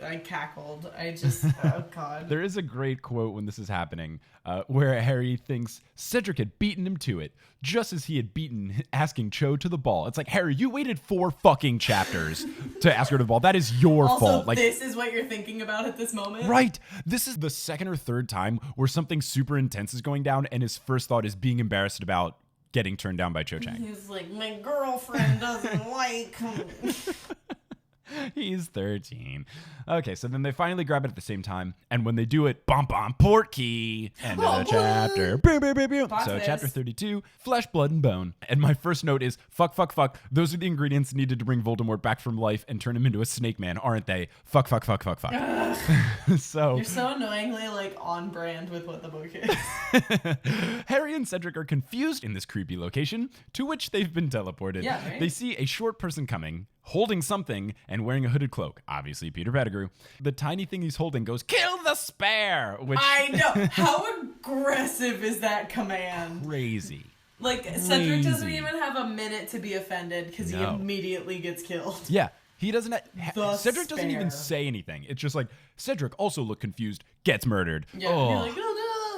I cackled. I just, oh, God. There is a great quote when this is happening where Harry thinks Cedric had beaten him to it, just as he had beaten asking Cho to the ball. It's like, Harry, you waited 4 fucking chapters to ask her to the ball. That is your fault. Like, this is what you're thinking about at this moment? Right. This is the second or third time where something super intense is going down, and his first thought is being embarrassed about getting turned down by Cho Chang. He's like, my girlfriend doesn't like him. He's 13. Okay, so then they finally grab it at the same time, and when they do it, bum bum, port key. End of the chapter. Boom, boom, boom, boom. So chapter 32, flesh, blood, and bone. And my first note is, fuck. Those are the ingredients needed to bring Voldemort back from life and turn him into a snake man, aren't they? Fuck. So you're so annoyingly like on brand with what the book is. Harry and Cedric are confused in this creepy location, to which they've been teleported. Yeah, right? They see a short person coming, holding something and wearing a hooded cloak. Obviously, Peter Pettigrew. The tiny thing he's holding goes, kill the spare! Which I know. How aggressive is that command? Crazy. Like, Cedric doesn't even have a minute to be offended because he immediately gets killed. Yeah. He doesn't. Cedric doesn't even say anything. It's just like, Cedric also looked confused, gets murdered. Yeah. You're like, oh no.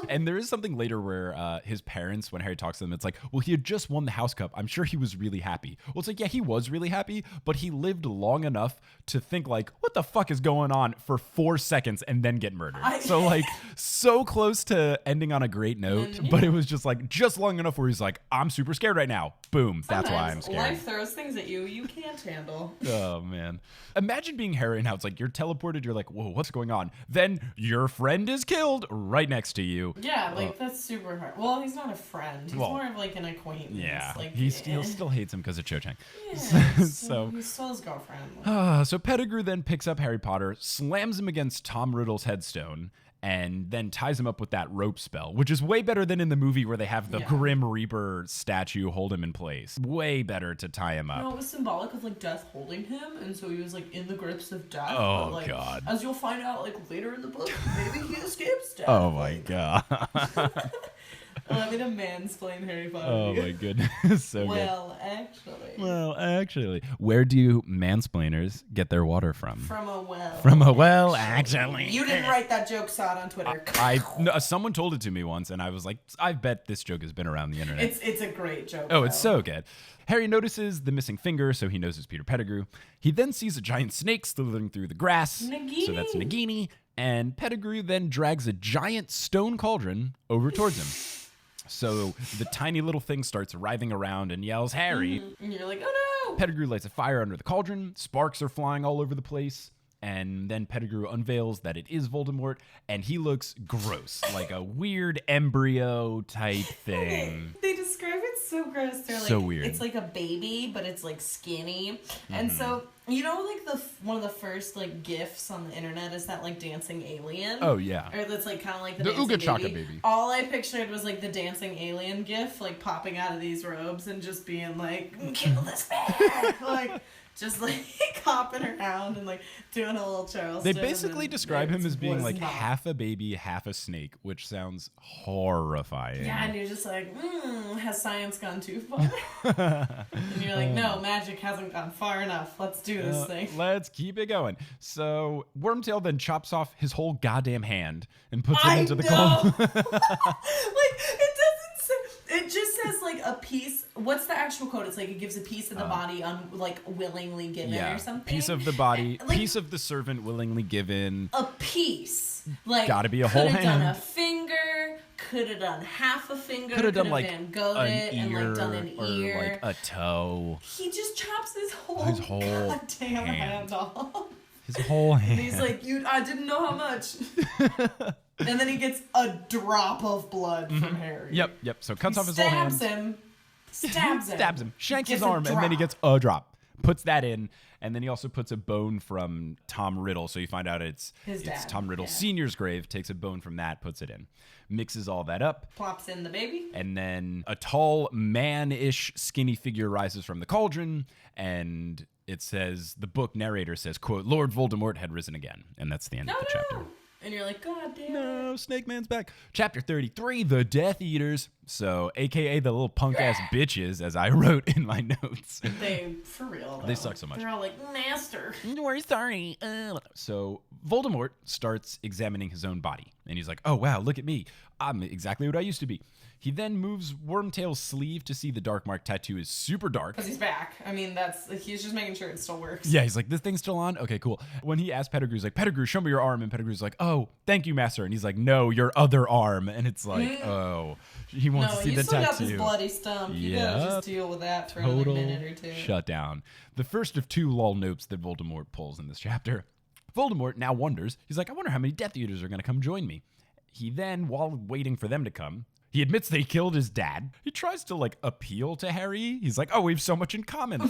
And there is something later where his parents, when Harry talks to them, it's like, well, he had just won the House Cup. I'm sure he was really happy. Well, it's like, yeah, he was really happy, but he lived long enough to think like, what the fuck is going on for 4 seconds and then get murdered. So like, so close to ending on a great note, but it was just like, just long enough where he's like, I'm super scared right now. Boom. That's why I'm scared. Life throws things at you can't handle. Oh, man. Imagine being Harry and how it's like, you're teleported. You're like, whoa, what's going on? Then your friend is killed right next to you. Pettigrew. Yeah, like that's super hard. Well, he's not a friend. He's more of like an acquaintance. Yeah, like, he still hates him because of Cho Chang. Yeah, So he's still his girlfriend. So Pettigrew then picks up Harry Potter, slams him against Tom Riddle's headstone, and then ties him up with that rope spell, which is way better than in the movie where they have the Grim Reaper statue hold him in place. Way better to tie him up. No, it was symbolic of like death holding him, and so he was like in the grips of death. Oh, but, like, God. As you'll find out like later in the book, maybe he escapes death. Oh, my God. Allow me to mansplain Harry Potter. Oh, my goodness. So well, good. Well, actually. Where do mansplainers get their water from? From a well. From a well, actually. You didn't write that joke, saw it on Twitter. No, someone told it to me once, and I was like, I bet this joke has been around the internet. It's a great joke. Oh, it's so good. Harry notices the missing finger, so he knows it's Peter Pettigrew. He then sees a giant snake slithering through the grass. Nagini. So that's Nagini. And Pettigrew then drags a giant stone cauldron over towards him. So the tiny little thing starts writhing around and yells, Harry. Mm-hmm. And you're like, oh no! Pettigrew lights a fire under the cauldron. Sparks are flying all over the place. And then Pettigrew unveils that it is Voldemort, and he looks gross, like a weird embryo type thing. They describe it so gross. They're so like, weird. It's like a baby, but it's like skinny. And so, you know, like one of the first like GIFs on the internet is that like dancing alien. Oh yeah. Or that's like kind of like the Ooga dancing Chaka baby. All I pictured was like the dancing alien GIF, like popping out of these robes and just being like, kill this man, like. Just like hopping around and like doing a little Charleston. They basically describe him as being like half a baby, half a snake, which sounds horrifying. Yeah, and you're just like, has science gone too far? And you're like, no, magic hasn't gone far enough. Let's do this thing. Let's keep it going. So Wormtail then chops off his whole goddamn hand and puts it into the cauldron. Like, it doesn't say, it just says like a piece. What's the actual quote? It's like it gives a piece of the body like willingly given or something. Piece of the body, like, piece of the servant willingly given. A piece. Like, gotta be a whole hand. Could have done a finger, could have done half a finger, could have done like Van Gogh'd it and like done an ear. Or like a toe. He just chops his whole goddamn hand off. His whole hand. And he's like, I didn't know how much. And then he gets a drop of blood from Harry. Yep. So cuts off his whole hand. Stabs him. Shanks his arm, and then he gets a drop. Puts that in, and then he also puts a bone from Tom Riddle. So you find out it's Tom Riddle Sr.'s grave. Takes a bone from that, puts it in. Mixes all that up. Plops in the baby. And then a tall, man-ish, skinny figure rises from the cauldron, and it says, the book narrator says, quote, Lord Voldemort had risen again. And that's the end of the chapter. And you're like, God damn. No, Snake Man's back. Chapter 33, The Death Eaters. So, AKA the little punk-ass bitches, as I wrote in my notes. They, for real, though. They suck so much. They're all like, master. We're sorry. So, Voldemort starts examining his own body. And he's like, oh, wow, look at me. I'm exactly what I used to be. He then moves Wormtail's sleeve to see the dark mark tattoo is super dark. Because he's back. I mean, he's just making sure it still works. Yeah, he's like, this thing's still on? Okay, cool. When he asked Pettigrew, he's like, Pettigrew, show me your arm. And Pettigrew's like, oh, thank you, master. And he's like, no, your other arm. And it's like, oh, he wants to see the tattoo. No, you still got this bloody stump. You gotta just deal with that for another minute or two. Shut down. The first of two lol nopes that Voldemort pulls in this chapter. Voldemort now wonders, he's like, I wonder how many Death Eaters are going to come join me. He then, while waiting for them to come, he admits that he killed his dad. He tries to, like, appeal to Harry. He's like, oh, we have so much in common.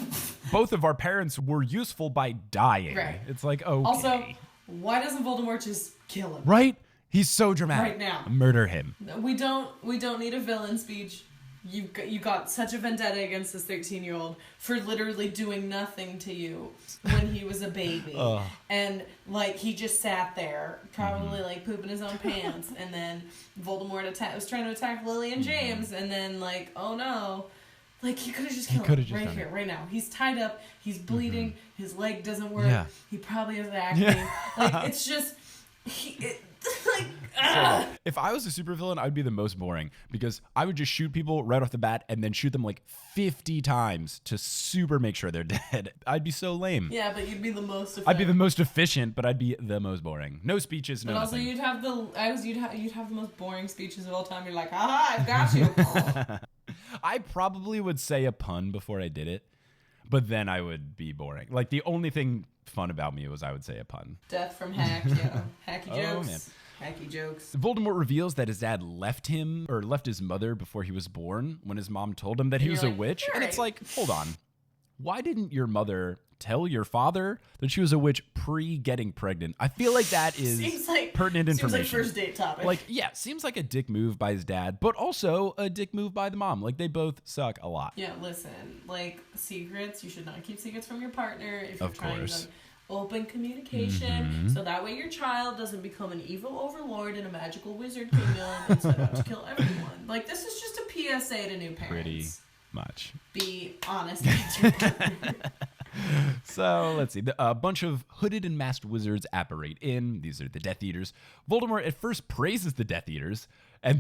Both of our parents were useful by dying. Right. It's like, okay. Also, why doesn't Voldemort just kill him? Right? He's so dramatic. Right now. Murder him. We don't need a villain speech. You got such a vendetta against this 13-year-old for literally doing nothing to you when he was a baby. And, like, he just sat there, probably, like, pooping his own pants. And then Voldemort was trying to attack Lily and James. And then, like, oh, no. Like, he could have just killed him right here, right now. He's tied up. He's bleeding. His leg doesn't work. Yeah. He probably has acne. Yeah. Like, it's just... So, if I was a supervillain, I'd be the most boring because I would just shoot people right off the bat and then shoot them like 50 times to super make sure they're dead. I'd be so lame. Yeah, but you'd be the most efficient. I'd be the most efficient, but I'd be the most boring. No speeches, no nothing. But also you'd have the most boring speeches of all time. You're like, aha, I've got you. I probably would say a pun before I did it, but then I would be boring. Like the only thing fun about me was I would say a pun. Death from hack, hacky jokes. Man. Hacky jokes. Voldemort reveals that his dad left his mother before he was born when his mom told him that he was a witch. And it's like, hold on. Why didn't your mother tell your father that she was a witch pre-getting pregnant? I feel like that is pertinent information. Seems like first date topic. Like, yeah, seems like a dick move by his dad, but also a dick move by the mom. Like, they both suck a lot. Yeah, listen, like, secrets, you should not keep secrets from your partner if you're trying to open communication, so that way your child doesn't become an evil overlord in a magical wizard kingdom and set out to kill everyone. Like, this is just a PSA to new parents. Pretty much. Be honest with your partner. So, let's see. A bunch of hooded and masked wizards apparate in. These are the Death Eaters. Voldemort at first praises the Death Eaters,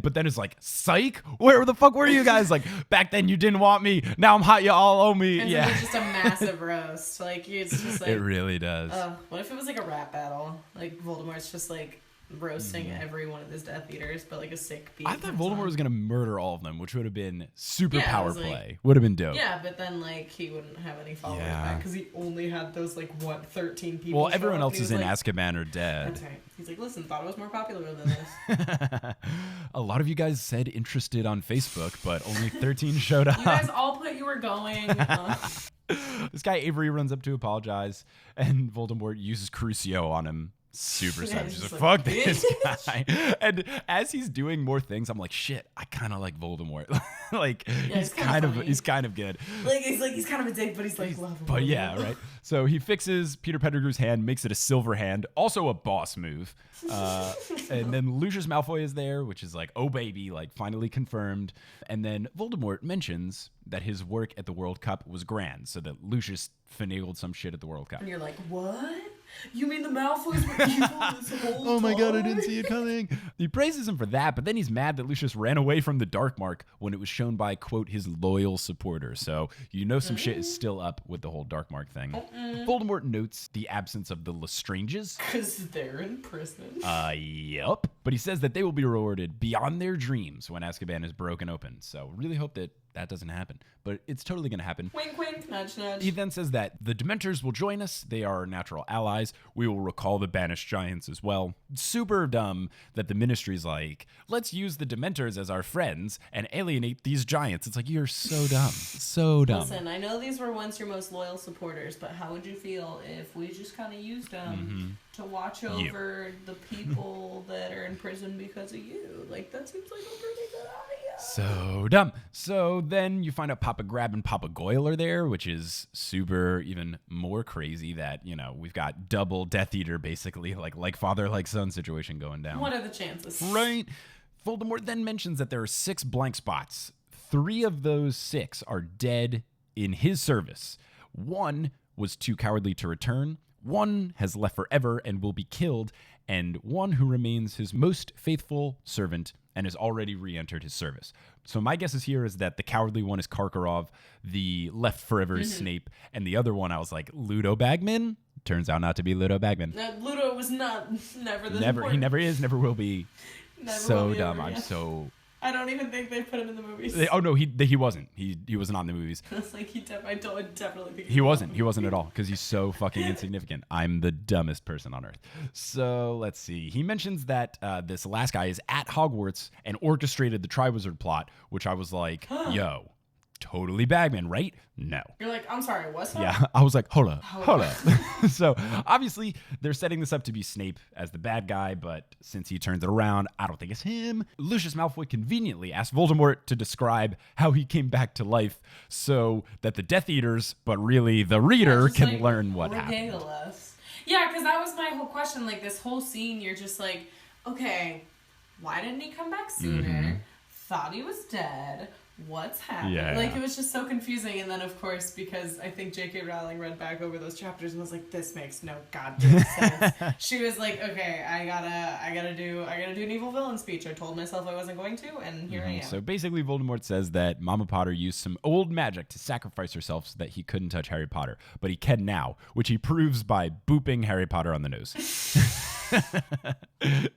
but then is like, psych? Where the fuck were you guys? Like, back then you didn't want me. Now I'm hot, you all owe me. And yeah. So it's just a massive roast. Like, it's just like... It really does. What if it was like a rap battle? Like, Voldemort's just like roasting every one of his Death Eaters, but like a sick beat. I thought Voldemort was going to murder all of them, which would have been super power like, play. Would have been dope. Yeah, but then like he wouldn't have any followers back because he only had those 13 people. Well, everyone else is in Azkaban or dead. That's right. He's like, listen, thought it was more popular than this. A lot of you guys said interested on Facebook, but only 13 showed up. You guys all put you were going. This guy Avery runs up to apologize, and Voldemort uses Crucio on him. Super sad. He's like, fuck this guy. And as he's doing more things, I'm like, shit, I kind of like Voldemort. Like, he's kind of good. Like, he's kind of a dick, but he's like lovable. But yeah, right. So he fixes Peter Pettigrew's hand, makes it a silver hand. Also a boss move. And then Lucius Malfoy is there, which is like, oh baby, like finally confirmed. And then Voldemort mentions that his work at the World Cup was grand, so that Lucius finagled some shit at the World Cup. And you're like, what? You mean the Malfoys were evil this whole Oh my god, I time? didn't see it coming. He praises him for that, but then he's mad that Lucius ran away from the Dark Mark when it was shown by, quote, his loyal supporter. So you know some shit is still up with the whole Dark Mark thing. Voldemort notes the absence of the Lestranges. Because they're in prison. Yup. But he says that they will be rewarded beyond their dreams when Azkaban is broken open. So really hope that doesn't happen. But it's totally going to happen. Wink, wink, nudge, nudge. He then says that the Dementors will join us. They are our natural allies. We will recall the banished giants as well. Super dumb that the Ministry's like, let's use the Dementors as our friends and alienate these giants. It's like, you're so dumb. So dumb. Listen, I know these were once your most loyal supporters, but how would you feel if we just kind of used them to watch over the people that are in prison because of you? Like, that seems like a pretty good idea. So dumb. So then you find out Papa Grab and Papa Goyle are there, which is super even more crazy that, you know, we've got double Death Eater basically, like father, like son situation going down. What are the chances? Right. Voldemort then mentions that there are 6 blank spots. 3 of those 6 are dead in his service. 1 was too cowardly to return. 1 has left forever and will be killed. And 1 who remains his most faithful servant and has already re-entered his service. So my guess is that the cowardly one is Karkaroff, the left forever is Snape, and the other one I was like, Ludo Bagman? Turns out not to be Ludo Bagman. Ludo was never this He important. never is, never will be. Never So will be dumb. ever, I'm yeah. so... I don't even think they put him in the movies. Oh no, he wasn't. He was not in the movies. It's like I definitely think He wasn't at all because he's so fucking insignificant. I'm the dumbest person on earth. So let's see. He mentions that this last guy is at Hogwarts and orchestrated the Triwizard plot, which I was like, yo, totally Bagman, right? No. You're like, I'm sorry, what's that? Yeah, I was like, hold up. So obviously they're setting this up to be Snape as the bad guy, but since he turns it around, I don't think it's him. Lucius Malfoy conveniently asked Voldemort to describe how he came back to life so that the Death Eaters, but really the reader, just, can like, learn what regale happened. us. Yeah, because that was my whole question. Like, this whole scene, you're just like, okay, why didn't he come back sooner? Thought he was dead. What's happening? Yeah. Like, it was just so confusing. And then, of course, because I think J.K. Rowling read back over those chapters and was like, this makes no goddamn sense. She was like, okay, I gotta do an evil villain speech. I told myself I wasn't going to, and here I am. So basically Voldemort says that Mama Potter used some old magic to sacrifice herself so that he couldn't touch Harry Potter, but he can now, which he proves by booping Harry Potter on the nose. Boop,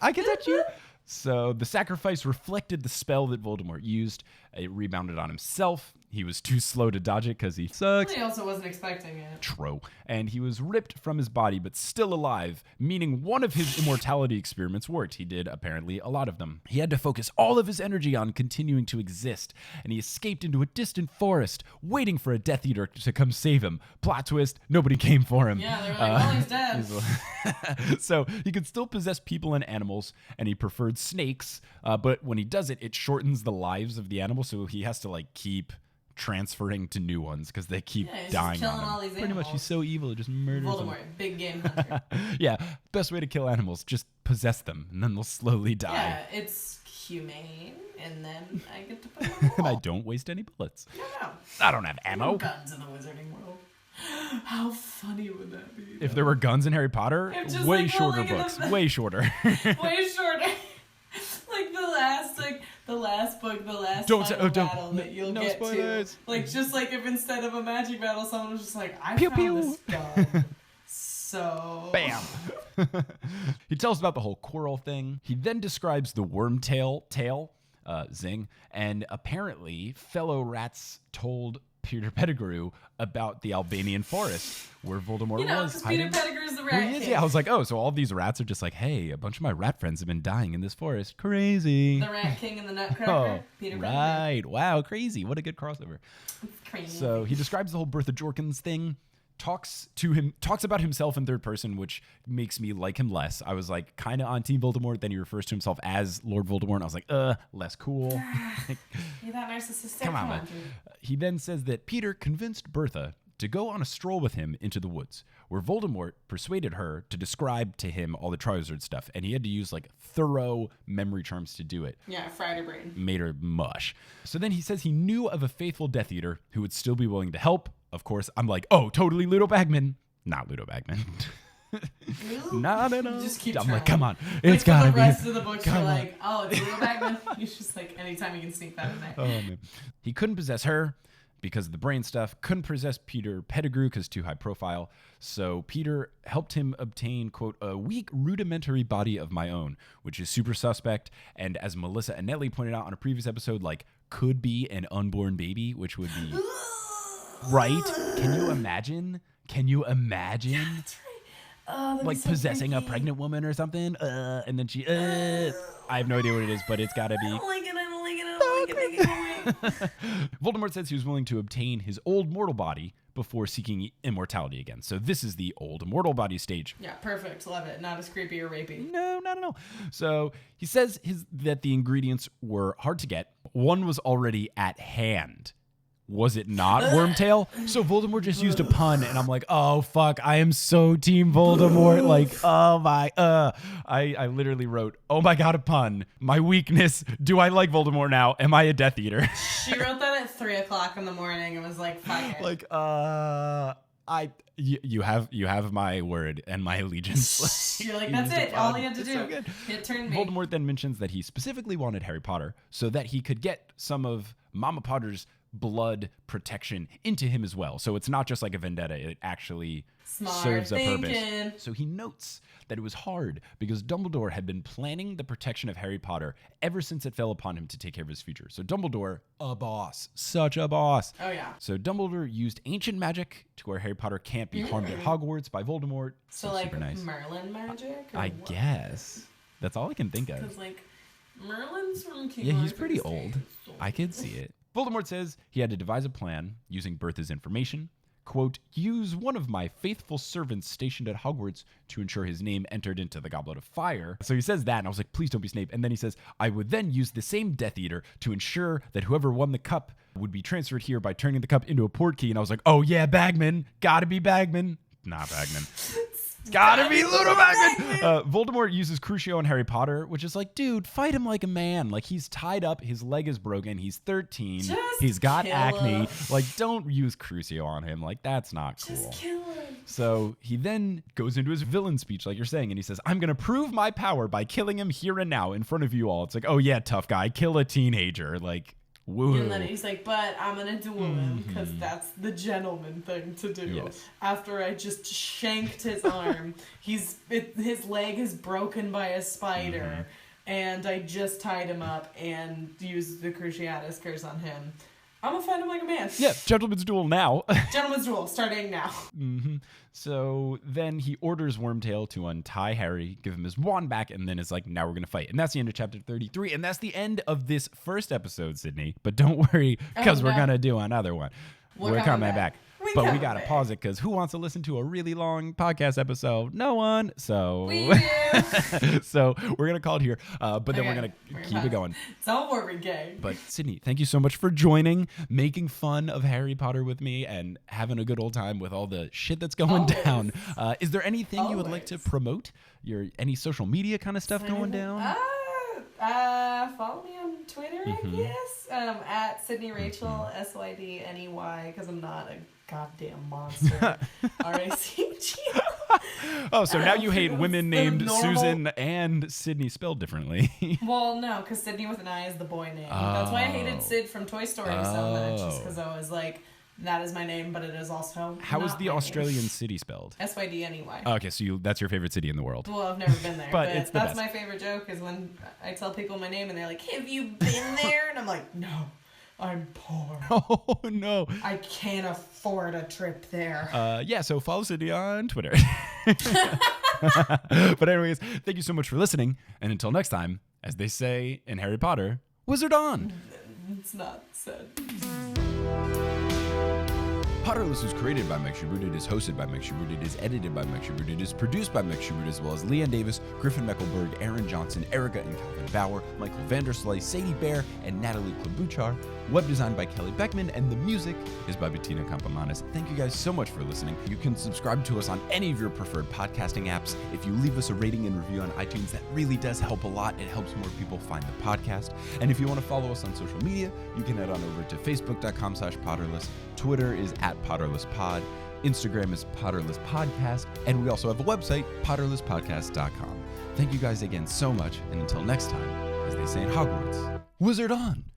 I can touch you. So the sacrifice reflected the spell that Voldemort used. It rebounded on himself. he was too slow to dodge it because he sucks. He also wasn't expecting it. True. And he was ripped from his body but still alive, meaning one of his immortality experiments worked. He did, apparently, a lot of them. He had to focus all of his energy on continuing to exist, and he escaped into a distant forest, waiting for a Death Eater to come save him. Plot twist, nobody came for him. Yeah, they were like, well, he's dead. So he could still possess people and animals, and he preferred snakes, but when he does it, it shortens the lives of the animal, so he has to like keep transferring to new ones because they keep dying just on him. all these Pretty much, he's so evil, it just murders them. Voldemort, big game hunter. Yeah, best way to kill animals, just possess them, and then they'll slowly die. Yeah, it's humane, and then I get to put them on the wall. And I don't waste any bullets. No. I don't have ammo. No guns in the wizarding world. How funny would that be? If there were guns in Harry Potter, just way like shorter rolling in books. the- Way shorter. Way shorter. Like the last book, the last final battle that you'll no get spoilers. to. Like, just like if instead of a magic battle, someone was just like, I Pew, found pew. this gun. So... Bam. He tells about the whole quarrel thing. He then describes the wormtail tail, zing, and apparently fellow rats told Peter Pettigrew about the Albanian forest where Voldemort was because hiding. Peter Pettigrew's the rat king. Yeah, I was like, oh, so all these rats are just like, hey, a bunch of my rat friends have been dying in this forest. Crazy. The rat king and the nutcracker. Oh, Peter Pettigrew. right. Wow, crazy. What a good crossover. It's crazy. So he describes the whole Bertha Jorkins thing, talks about himself in third person, which makes me like him less. I was like kind of on Team Voldemort, then he refers to himself as Lord Voldemort, and I was like, less cool. You're that narcissistic. Come on, man. dude. He then says that Peter convinced Bertha to go on a stroll with him into the woods, where Voldemort persuaded her to describe to him all the Triwizard stuff, and he had to use like thorough memory charms to do it. Yeah, fried her brain. Made her mush. So then he says he knew of a faithful Death Eater who would still be willing to help. Of course, I'm like, oh, totally Ludo Bagman. Not Ludo Bagman. No. Just keep I'm trying. like, come on. Like, It's gotta for be. the rest of the books, Come you're on. like, oh, it's Leo Bagman. He's just like, anytime you can sneak that in there. Oh, man. He couldn't possess her because of the brain stuff. Couldn't possess Peter Pettigrew because too high profile. So Peter helped him obtain, quote, a weak rudimentary body of my own, which is super suspect. And as Melissa and Nelly pointed out on a previous episode, like, could be an unborn baby, which would be... Right? Can you imagine? That's right. Like so possessing a freaky. pregnant woman or something, and then she, I have no idea what it is, but it's gotta I be. don't like it. Voldemort says he was willing to obtain his old mortal body before seeking immortality again. So this is the old immortal body stage. Yeah, perfect. Love it. Not as creepy or rapey. No, not at all. So he says that the ingredients were hard to get. One was already at hand. Was it not Wormtail? So Voldemort just used a pun, and I'm like, oh, fuck, I am so Team Voldemort. Like, oh, my, I literally wrote, oh, my God, a pun. My weakness. Do I like Voldemort now? Am I a Death Eater? She wrote that at 3 o'clock in the morning and was like, fuck it. Like, you have my word and my allegiance. You're like, that's it. All you had to do. So good. It turned me. Voldemort then mentions that he specifically wanted Harry Potter so that he could get some of Mama Potter's blood protection into him as well. So it's not just like a vendetta. It actually serves a purpose. So he notes that it was hard because Dumbledore had been planning the protection of Harry Potter ever since it fell upon him to take care of his future. So Dumbledore, a boss. Such a boss. Oh, yeah. So Dumbledore used ancient magic to where Harry Potter can't be harmed at Hogwarts by Voldemort. So like super nice. Merlin magic? Or I what? guess. That's all I can think of. Because like Merlin's from King Yeah, he's Arthur's pretty days, old. so- I could see it. Voldemort says he had to devise a plan using Bertha's information. Quote, use one of my faithful servants stationed at Hogwarts to ensure his name entered into the Goblet of Fire. So he says that, and I was like, please don't be Snape. And then he says, I would then use the same Death Eater to ensure that whoever won the cup would be transferred here by turning the cup into a portkey. And I was like, oh yeah, Bagman. Gotta be Bagman. Not Bagman. Gotta be Ludo Bagman. Voldemort uses Crucio on Harry Potter, which is like, dude, fight him like a man. Like, he's tied up, his leg is broken, he's 13, he's got kill acne. him. Like, don't use Crucio on him. Like, that's not cool. Just kill him. So he then goes into his villain speech, like you're saying, and he says, I'm going to prove my power by killing him here and now in front of you all. It's like, oh yeah, tough guy, kill a teenager. Like, woo. And then he's like, but I'm going to duel him because that's the gentleman thing to do. Yes. After I just shanked his arm, his leg is broken by a spider, and I just tied him up and used the Cruciatus curse on him. I'm gonna fight him like a man. Yeah, gentleman's duel now. Gentleman's duel starting now. Mm-hmm. So then he orders Wormtail to untie Harry, give him his wand back, and then is like, now we're going to fight. And that's the end of chapter 33. And that's the end of this first episode, Sydney. But don't worry, because we're going to do another one. We're coming back. But we got to pause it because who wants to listen to a really long podcast episode? No one. So we do. So we're going to call it here. But then we're going to keep it going. It's all more gay. But Sydney, thank you so much for joining, making fun of Harry Potter with me, and having a good old time with all the shit that's going down. Is there anything you would like to promote? Any social media kind of stuff going down? Follow me on Twitter, I guess. At Sydney Rachel, SYDNEY, because I'm not a goddamn monster. RACG. Oh, so now you hate women named Susan and Sydney spelled differently. Well, no, because Sydney with an I is the boy name. That's why I hated Sid from Toy Story so much, just because I was like, that is my name, but it is also How is the Australian city spelled? SYDNEY. Okay, so that's your favorite city in the world. Well, I've never been there, but it's that's my favorite joke is when I tell people my name and they're like, have you been there? And I'm like, no, I'm poor. Oh, no. I can't afford a trip there. Yeah, so follow Sydney on Twitter. But anyways, thank you so much for listening. And until next time, as they say in Harry Potter, Wizard on! It's not said. Potterless was created by Mike Schubert. It is hosted by Mike Schubert. It is edited by Mike Schubert. It is produced by Mike Schubert, as well as Leanne Davis, Griffin Meckelberg, Aaron Johnson, Erica and Calvin Bauer, Michael Vandersleigh, Sadie Bear, and Natalie Klobuchar. Web design by Kelly Beckman, and the music is by Bettina Campamanis. Thank you guys so much for listening. You can subscribe to us on any of your preferred podcasting apps. If you leave us a rating and review on iTunes, that really does help a lot. It helps more people find the podcast. And if you want to follow us on social media, you can head on over to facebook.com/Potterless. Twitter is @PotterlessPod. Instagram is PotterlessPodcast. And we also have a website, PotterlessPodcast.com. Thank you guys again so much. And until next time, as they say in Hogwarts, Wizard on!